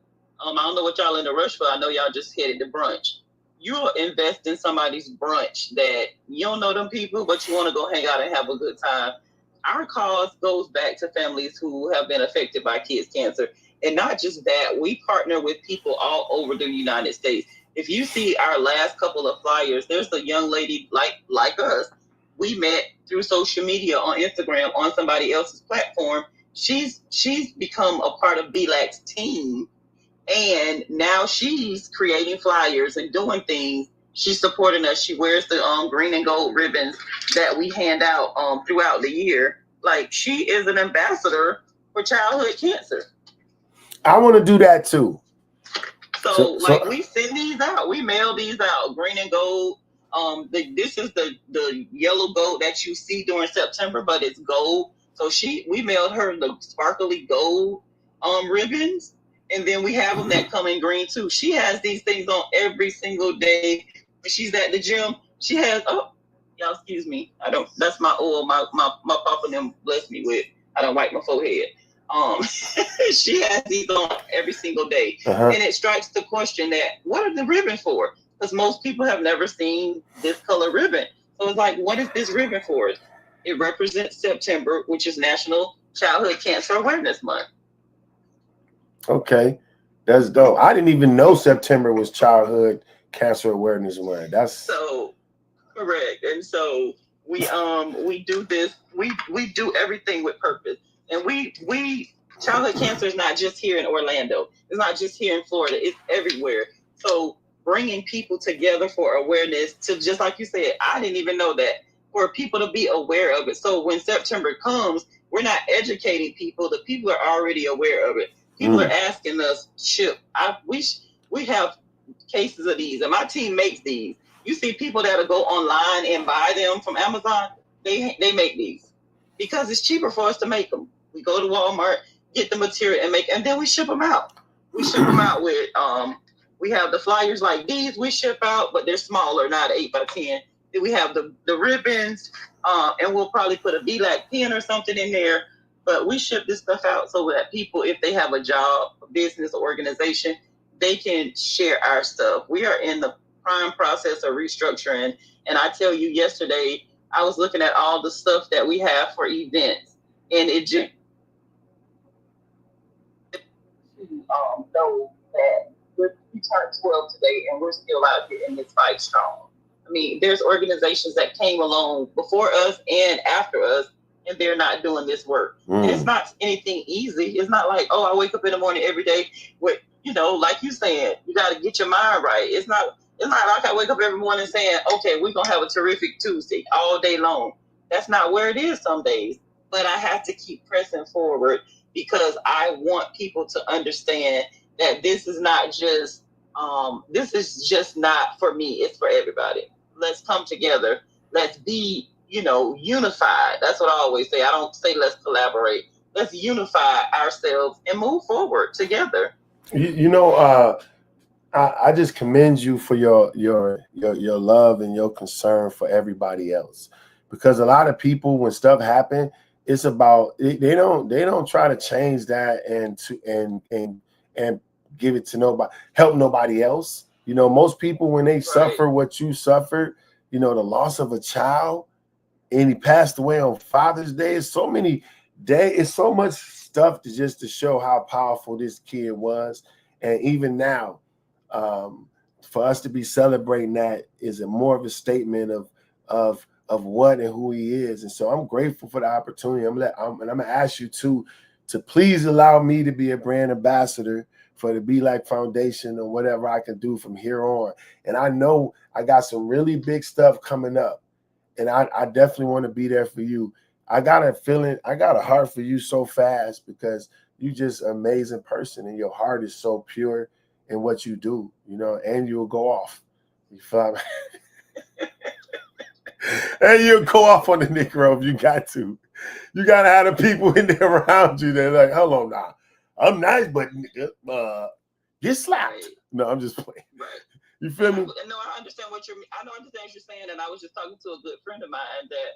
I don't know what y'all in the rush for. I know y'all just headed to brunch. You'll invest in somebody's brunch that you don't know them people, but you want to go hang out and have a good time. Our cause goes back to families who have been affected by kids' cancer. And not just that, we partner with people all over the United States. If you see our last couple of flyers, there's a young lady like us. We met through social media on Instagram on somebody else's platform. She's become a part of BLAC's team, and now she's creating flyers and doing things. She's supporting us. She wears the green and gold ribbons that we hand out throughout the year. Like, she is an ambassador for childhood cancer. I want to do that too. So we send these out. We mail these out, green and gold. This is the yellow gold that you see during September, but it's gold. So we mailed her the sparkly gold ribbons, and then we have them that come in green too. She has these things on every single day. When she's at the gym, she has, y'all excuse me. I don't, that's my oil my papa and them blessed me with. I don't wipe my forehead. She has these on every single day. And it strikes the question that, what are the ribbons for? Because most people have never seen this color ribbon. So it's like, what is this ribbon for? It represents September, which is National Childhood Cancer Awareness Month. Okay, that's dope. I didn't even know September was Childhood Cancer Awareness Month. That's so correct. And so we do this. We do everything with purpose. And we childhood cancer is not just here in Orlando. It's not just here in Florida. It's everywhere. So bringing people together for awareness, to just like you said, I didn't even know that for people to be aware of it. So when September comes, we're not educating people. The people are already aware of it. People are asking us, ship. We have cases of these, and my team makes these. You see people that'll go online and buy them from Amazon. They make these because it's cheaper for us to make them. We go to Walmart, get the material, and make, and then we ship them out. We ship them out with we have the flyers like these we ship out, but they're smaller, not 8x10. Then we have the ribbons, and we'll probably put a VLAC pen or something in there. But we ship this stuff out so that people, if they have a job, a business, organization, they can share our stuff. We are in the prime process of restructuring. And I tell you, yesterday, I was looking at all the stuff that we have for events, and it just know that we turned 12 today and we're still out here in this fight strong. I mean, there's organizations that came along before us and after us, and they're not doing this work. And it's not anything easy. It's not like, oh, I wake up in the morning every day with, like you saying, you got to get your mind right. It's not like I wake up every morning saying, okay, we're going to have a terrific Tuesday all day long. That's not where it is some days. But I have to keep pressing forward because I want people to understand that this is not just not for me. It's for everybody. Let's come together. Let's be, unified. That's what I always say. I don't say let's collaborate. Let's unify ourselves and move forward together. I just commend you for your love and your concern for everybody else, because a lot of people, when stuff happen, it's about they don't try to change that and give it to nobody, help nobody else. Most people, when they suffer what you suffered, the loss of a child, and he passed away on Father's Day. It's so many days. It's so much stuff to show how powerful this kid was. And even now, for us to be celebrating that is more of a statement of what and who he is. And so I'm grateful for the opportunity. I'm gonna ask you to please allow me to be a brand ambassador for the Be Like Foundation or whatever I can do from here on. And I know I got some really big stuff coming up, and I definitely want to be there for you. I got a heart for you so fast because you just an amazing person, and your heart is so pure in what you do, and you'll go off. You feel me? And you'll go off on the Negro if you got to. You got to have the people in there around you. They're like, hold on now. I'm nice, but get slapped. Right. No, I'm just playing. Right. You feel me? No, I understand what I understand what you're saying, and I was just talking to a good friend of mine that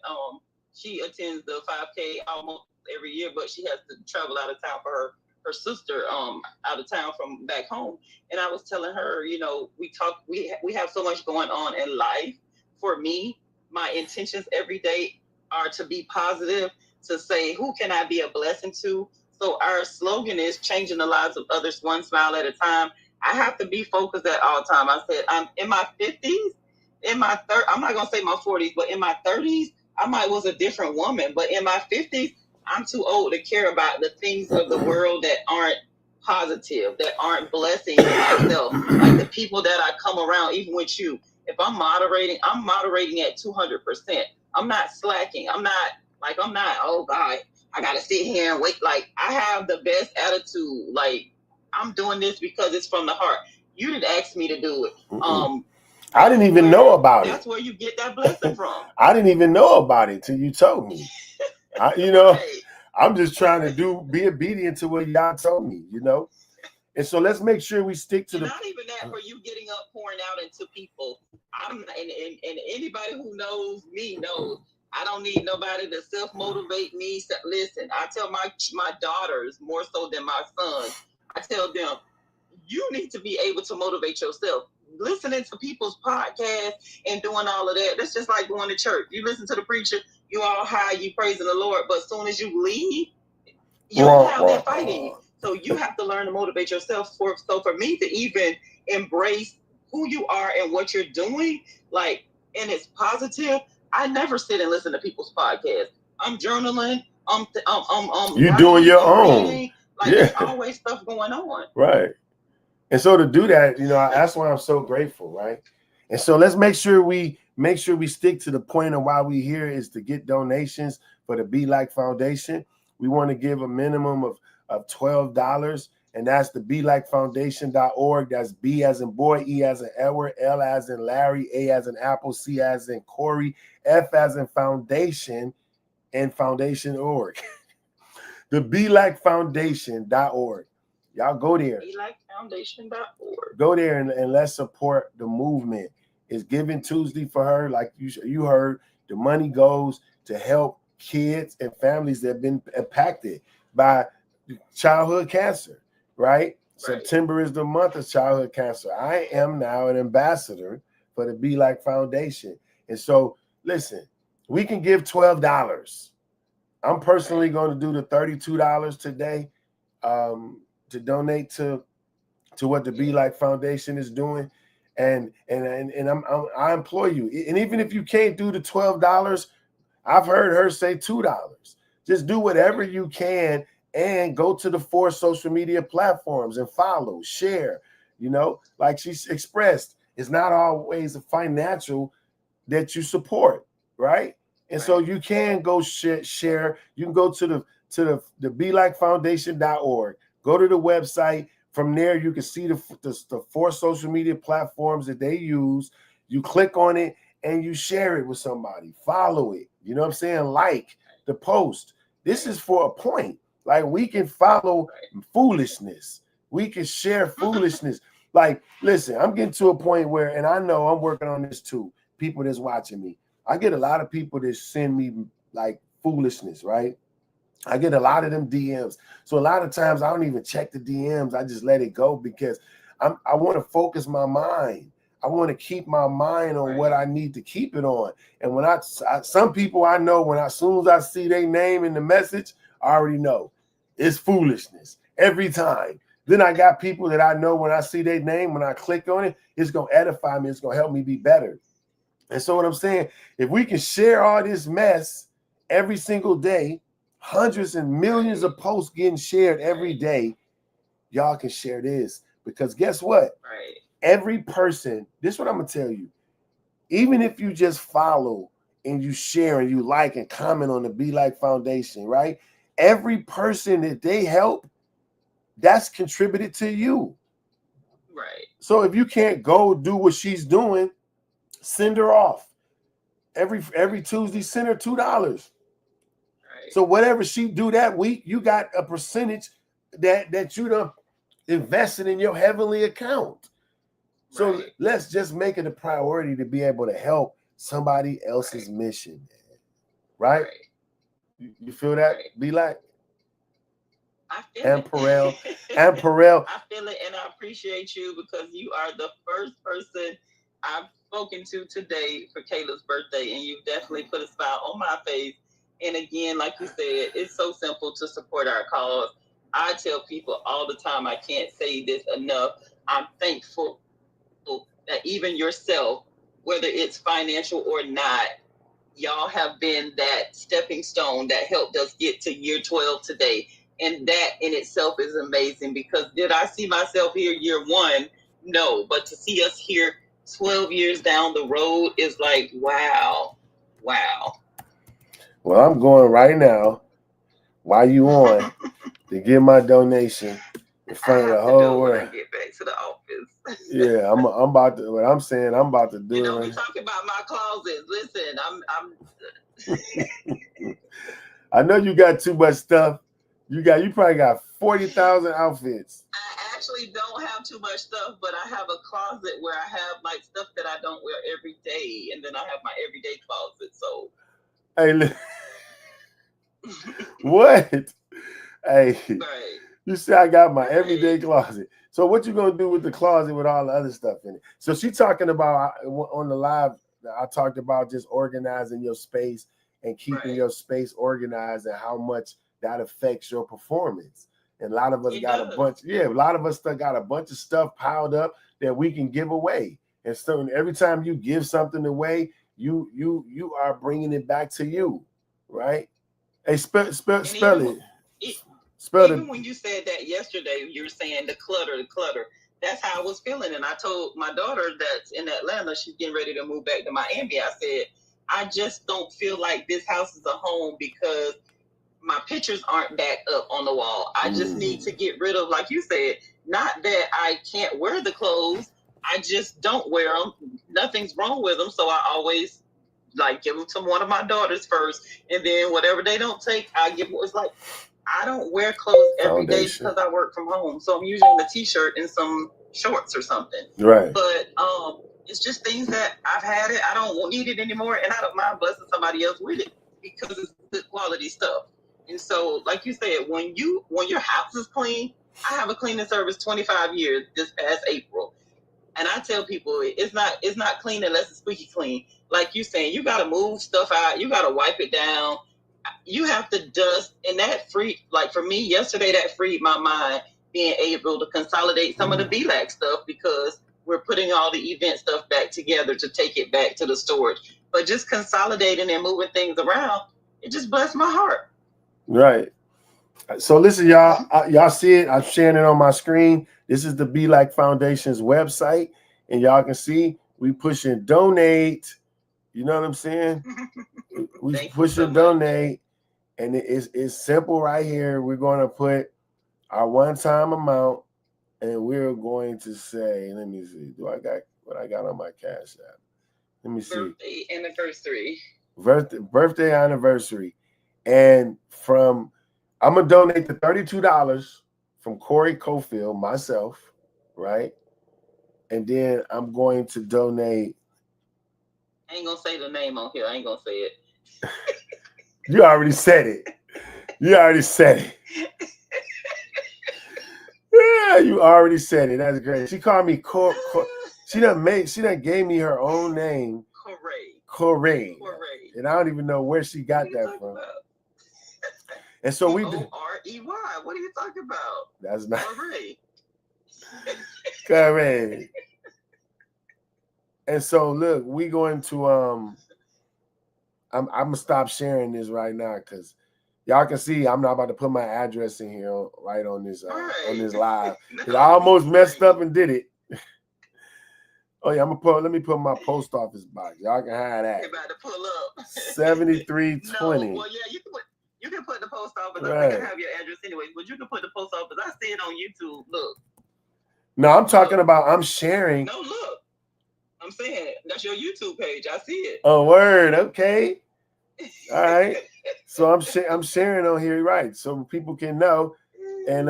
she attends the 5K almost every year, but she has to travel out of town for her sister out of town from back home. And I was telling her, we have so much going on in life. For me, my intentions every day are to be positive, to say, who can I be a blessing to? So our slogan is changing the lives of others one smile at a time. I have to be focused at all time. I said, I'm in my 50s, I'm not going to say my 40s, but in my 30s, I was a different woman. But in my 50s, I'm too old to care about the things of the world that aren't positive, that aren't blessing myself. Like the people that I come around, even with you. If I'm moderating at 200%. I'm not slacking. I'm not, oh God, I got to sit here and wait. Like, I have the best attitude. Like, I'm doing this because it's from the heart. You didn't ask me to do it. I didn't even know about it. That's where you get that blessing from. I didn't even know about it till you told me. Right. I'm just trying to be obedient to what y'all told me, And so let's make sure we stick to not even that for you getting up, pouring out into people. And anybody who knows me knows I don't need nobody to self-motivate me. So, listen, I tell my daughters more so than my sons. I tell them, you need to be able to motivate yourself. Listening to people's podcasts and doing all of that, that's just like going to church. You listen to the preacher, you all high, you praising the Lord, but as soon as you leave, you don't have that fight in you. So you have to learn to motivate yourself. So for me to even embrace who you are and what you're doing, and it's positive, I never sit and listen to people's podcasts. I'm journaling. You're doing your own. Reading. There's always stuff going on. Right. And so to do that, that's why I'm so grateful, right? And so let's make sure we stick to the point of why we here is to get donations for the Be Like Foundation. We want to give a minimum of $12, and that's the BeLikeFoundation.org. That's B as in boy, E as in Edward, L as in Larry, A as in Apple, C as in Corey, F as in Foundation, and Foundation.org. The BeLikeFoundation.org. Y'all go there. BeLikeFoundation.org. Go there and let's support the movement. It's Giving Tuesday for her. Like you heard, the money goes to help kids and families that have been impacted by childhood cancer, right? September is the month of childhood cancer. I am now an ambassador for the Be Like Foundation. And so, listen, we can give $12. I'm personally going to do the $32 today to donate to what the Be Like Foundation is doing. And I implore you, and even if you can't do the $12, I've heard her say $2. Just do whatever you can and go to the 4 social media platforms and follow, share. You know, like she's expressed, it's not always a financial that you support, right? And so you can go share. You can go to the BeLikeFoundation.org. Go to the website. From there, you can see the 4 social media platforms that they use. You click on it and you share it with somebody. Follow it. You know what I'm saying? Like the post. This is for a point. Like, we can follow foolishness. We can share foolishness. Like, listen, I'm getting to a point where, and I know I'm working on this too, people that's watching me. I get a lot of people that send me like foolishness, right? I get a lot of them DMs. So a lot of times I don't even check the DMs. I just let it go because I want to focus my mind. I want to keep my mind on what I need to keep it on. And when some people I know, as soon as I see their name in the message, I already know it's foolishness every time. Then I got people that I know when I see their name, when I click on it, it's going to edify me. It's going to help me be better. And so what I'm saying, if we can share all this mess every single day, hundreds and millions of posts getting shared every day, y'all can share this. Because guess what? Every person, this is what I'm going to tell you. Even if you just follow and you share and you like and comment on the Be Like Foundation, right? Every person that they help, that's contributed to you. Right. So if you can't go do what she's doing, send her off. Every Tuesday, send her $2. So whatever she do that week, you got a percentage that you done invested in your heavenly account. So let's just make it a priority to be able to help somebody else's mission, right? You feel that? Be like. I feel and Perel. And Perel. I feel it, and I appreciate you because you are the first person I've spoken to today for Kayla's birthday, and you've definitely put a smile on my face. And again, like you said, it's so simple to support our cause. I tell people all the time, I can't say this enough. I'm thankful that even yourself, whether it's financial or not, y'all have been that stepping stone that helped us get to year 12 today. And that in itself is amazing, because did I see myself here year 1? No. But to see us here 12 years down the road is like, wow. Well, I'm going right now, while you on, to give my donation in front of the whole world. When I get back to the office. Yeah, I'm about to. What I'm saying, I'm about to do it. Don't be talking about my closet. Listen, I'm. I know you got too much stuff. You probably got 40,000 outfits. I actually don't have too much stuff, but I have a closet where I have like stuff that I don't wear every day, and then I have my everyday closet. So, hey, what? Hey, you say I got my everyday closet. So what you gonna do with the closet with all the other stuff in it? So she talking about on the live. I talked about just organizing your space and keeping your space organized, and how much that affects your performance. And a lot of us got a lot of us got a bunch of stuff piled up that we can give away. And so every time you give something away, you are bringing it back to you, right? Hey, spell it. Spell even it. When you said that yesterday, you were saying the clutter. that's how I was feeling. And I told my daughter that's in Atlanta, she's getting ready to move back to Miami. I said, I just don't feel like this house is a home because my pictures aren't back up on the wall. I just need to get rid of, like you said, not that I can't wear the clothes. I just don't wear them. Nothing's wrong with them. So I always like give them to one of my daughters first. And then whatever they don't take, I give them. It's like, I don't wear clothes every day because I work from home. So I'm using a t-shirt and some shorts or something. Right. But it's just things that I've had it. I don't need it anymore. And I don't mind blessing somebody else with it because it's good quality stuff. And so, like you said, when your house is clean, I have a cleaning service 25 years this past April. And I tell people it's not clean unless it's squeaky clean. Like you saying, you gotta move stuff out, you gotta wipe it down, you have to dust, and that freed, like for me yesterday, that freed my mind being able to consolidate some of the BLAC stuff because we're putting all the event stuff back together to take it back to the storage. But just consolidating and moving things around, it just blessed my heart. Right. So listen, y'all. Y'all see it? I'm sharing it on my screen. This is the BLAC Foundation's website, and y'all can see we pushing donate. You know what I'm saying? We pushing donate, and it's simple right here. We're going to put our one-time amount, and we're going to say, let me see. Do I got what I got on my Cash App? Let me see. Birthday anniversary. Birthday anniversary, and I'm gonna donate the $32 from Corey Cofield myself, right? And then I'm going to donate. I ain't gonna say the name on here. I ain't gonna say it. You already said it. You already said it. Yeah, you already said it. That's great. She called me she done gave me her own name. Corey. And I don't even know where she got that from. And so we did. Corey. What are you talking about? That's not Corey. And so look, we going to I'm gonna stop sharing this right now because y'all can see I'm not about to put my address in here right on this live. No, I almost messed up and did it. Oh yeah, let me put my post office box. Y'all can have that. You're about to pull up 7320. No, well yeah, you can put the post office. Right. I think I have your address anyway, but you can put the post office. I see it on YouTube. Look. No, I'm talking about I'm sharing. No, look. I'm saying that's your YouTube page. I see it. Oh, word. Okay. All right. So I'm sharing on here, right? So people can know, and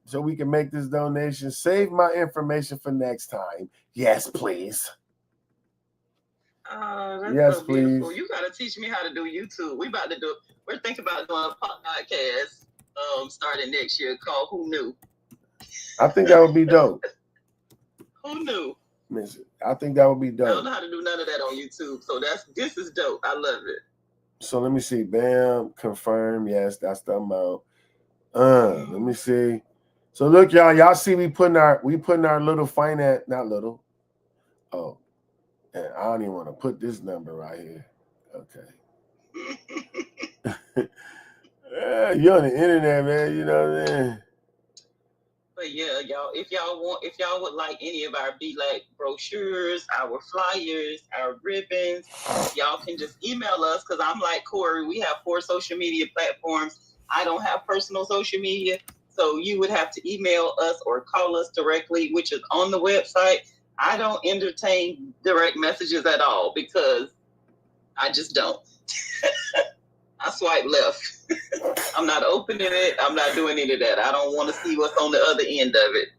so we can make this donation. Save my information for next time. Yes, please. That's yes, so beautiful. Please. You gotta teach me how to do YouTube. We're thinking about doing a podcast starting next year called Who Knew? I think that would be dope. Who knew? I think that would be dope. I don't know how to do none of that on YouTube. So this is dope. I love it. So let me see. Bam, confirm. Yes, that's the amount. Let me see. So look, y'all see we putting our little finance, not little. Oh, and I don't even want to put this number right here. Okay. You're on the internet, man. You know what I'm saying? But yeah, y'all, if y'all would like any of our BLAC brochures, our flyers, our ribbons, y'all can just email us because I'm like Corey. We have 4 social media platforms. I don't have personal social media. So you would have to email us or call us directly, which is on the website. I don't entertain direct messages at all because I just don't. I swipe left. I'm not opening it. I'm not doing any of that. I don't want to see what's on the other end of it.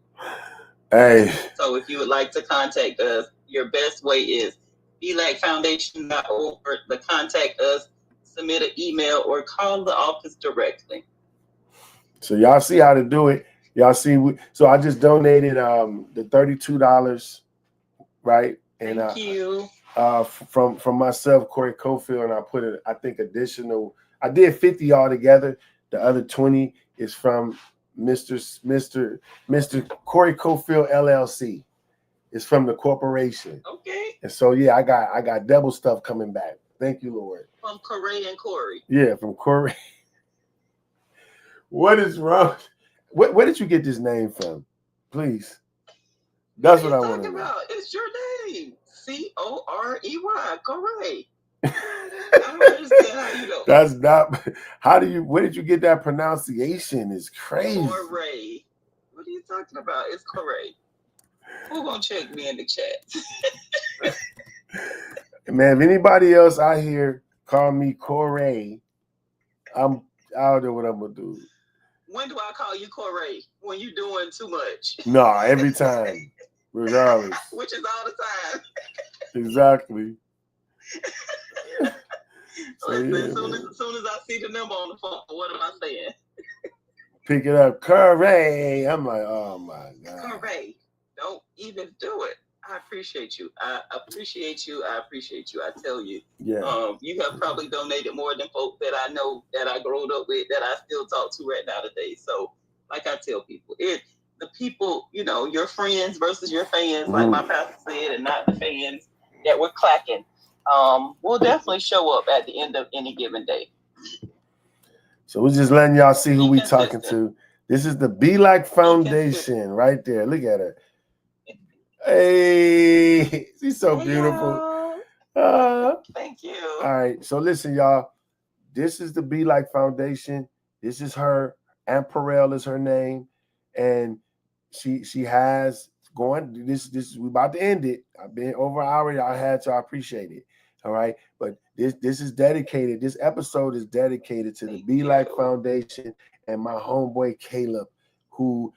Hey. So if you would like to contact us, your best way is blacfoundation.org to contact us, submit an email, or call the office directly. So y'all see how to do it. Y'all see. So I just donated the $32, right? And thank you. From myself, Corey Cofield, and I put it. I think additional. I did 50 altogether. The other 20 is from Mr. Corey Cofield LLC. It's from the corporation. Okay. And so yeah, I got double stuff coming back. Thank you, Lord. From Corey and Corey. Yeah, from Corey. What is wrong? Where did you get this name from? Please. That's What what are I you want to talking know. about? It's your name. Corey. Corey. I don't understand how you know. That's not. How do you? Where did you get that pronunciation? It's crazy. Corey. What are you talking about? It's Corey. Who gonna check me in the chat? Man, if anybody else out here call me Corey, I'm I don't know what I'm gonna do. When do I call you Corey? When you doing too much. No, every time, regardless. Which is all the time. Exactly. So Listen, yeah, as man. soon as I see the number on the phone, what am I saying? Pick it up, Corey. I'm like, oh my god. Corey, don't even do it. I appreciate you. I appreciate you. I tell you. Yeah. You have probably donated more than folk that I know that I grew up with that I still talk to right now today. So, like I tell people, the people, your friends versus your fans, like my pastor said, and not the fans that were clacking, will definitely show up at the end of any given day. So we're just letting y'all see who we talking to. This is the Be Like Foundation right there. Look at her. Hey, she's so beautiful. Thank you. All right. So listen, y'all. This is the Be Like Foundation. This is her. Amperel is her name, and she has going. This we about to end it. I've been over an hour. I had to. I appreciate it. All right, but this is dedicated. This episode is dedicated to the Be Like Foundation and my homeboy Caleb, who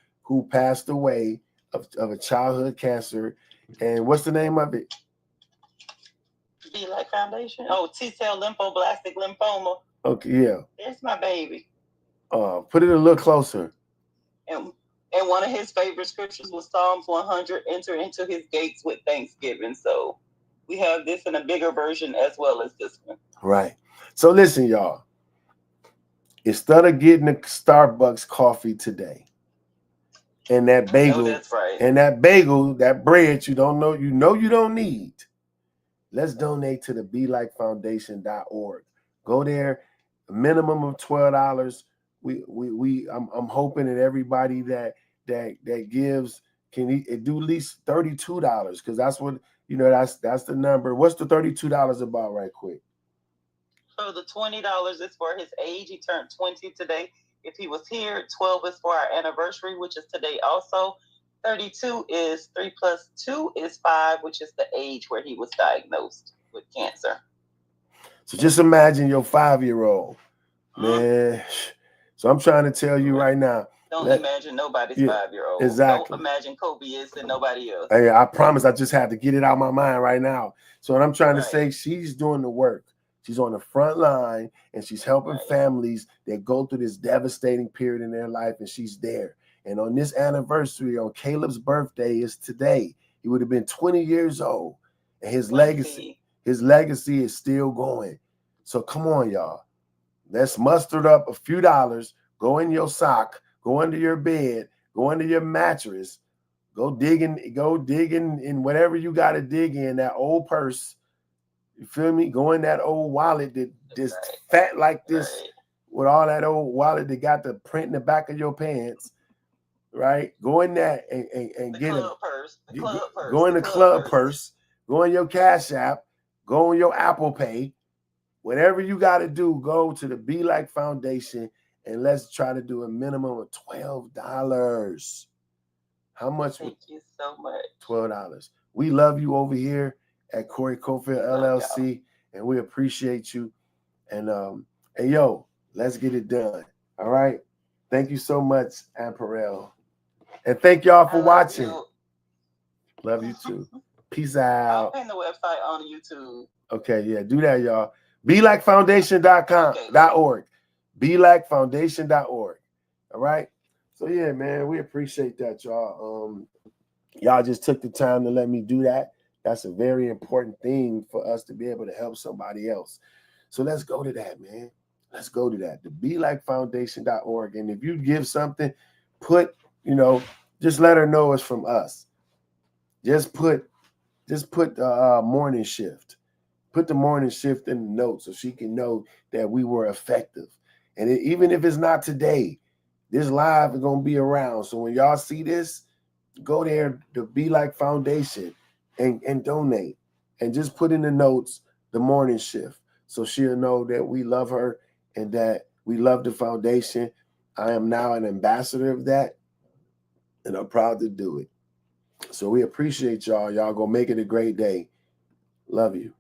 passed away of a childhood cancer. And what's the name of it? Be Like Foundation. Oh, T-cell lymphoblastic lymphoma. Okay, yeah. There's my baby. Put it a little closer. And one of his favorite scriptures was Psalms 100, enter into his gates with thanksgiving. So we have this in a bigger version as well as this one. Right. So listen, y'all. Instead of getting a Starbucks coffee today, and that bagel, that's right. And that bagel, that bread you don't need, let's donate to the BeLikeFoundation.org. Go there, a minimum of $12. I'm hoping that everybody that gives can do at least $32, because that's what that's the number. What's the $32 about, right quick? So the $20 is for his age. He turned 20 today. If he was here, 12 is for our anniversary, which is today also. 32 is 3 plus 2 is 5, which is the age where he was diagnosed with cancer. So just imagine your 5-year-old, man. So I'm trying to tell you right now. Don't imagine nobody's 5-year-old. Exactly. Don't imagine Kobe is and nobody else. Hey, I promise I just had to get it out of my mind right now. So what I'm trying to say, she's doing the work. She's on the front line, and she's helping families that go through this devastating period in their life, and she's there. And on this anniversary, on Caleb's birthday, is today. He would have been 20 years old, and his legacy is still going. So come on, y'all. Let's muster up a few dollars. Go in your sock. Go under your bed. Go under your mattress. Go digging in whatever you got to dig in, that old purse. You feel me? Go in that old wallet that just fat like this, with all that old wallet that got the print in the back of your pants, right? Go in that and get a purse. Go in the club purse. Go in your Cash App. Go in your Apple Pay. Whatever you got to do, go to the Be Like Foundation, and let's try to do a minimum of $12. How much? Thank you so much. $12. We love you over here at Corey Cofield LLC, and we appreciate you. And hey, yo, let's get it done. All right. Thank you so much, Amperel. And thank y'all for watching. Love you too. Peace out. I'll pin the website on YouTube. Okay, yeah, do that, y'all. BeLikeFoundation.org. BeLikeFoundation.org. All right. So yeah, man, we appreciate that, y'all. Y'all just took the time to let me do that. That's a very important thing for us to be able to help somebody else. So let's go to that, man. Let's go to that. The BeLikeFoundation.org. And if you give something, just let her know it's from us. Just put the morning shift. Put the morning shift in the notes so she can know that we were effective. And even if it's not today, this live is going to be around. So when y'all see this, Go there to Be Like Foundation and donate. And just put in the notes the morning shift. So she'll know that we love her and that we love the foundation. I am now an ambassador of that, and I'm proud to do it. So we appreciate y'all. Y'all go make it a great day. Love you.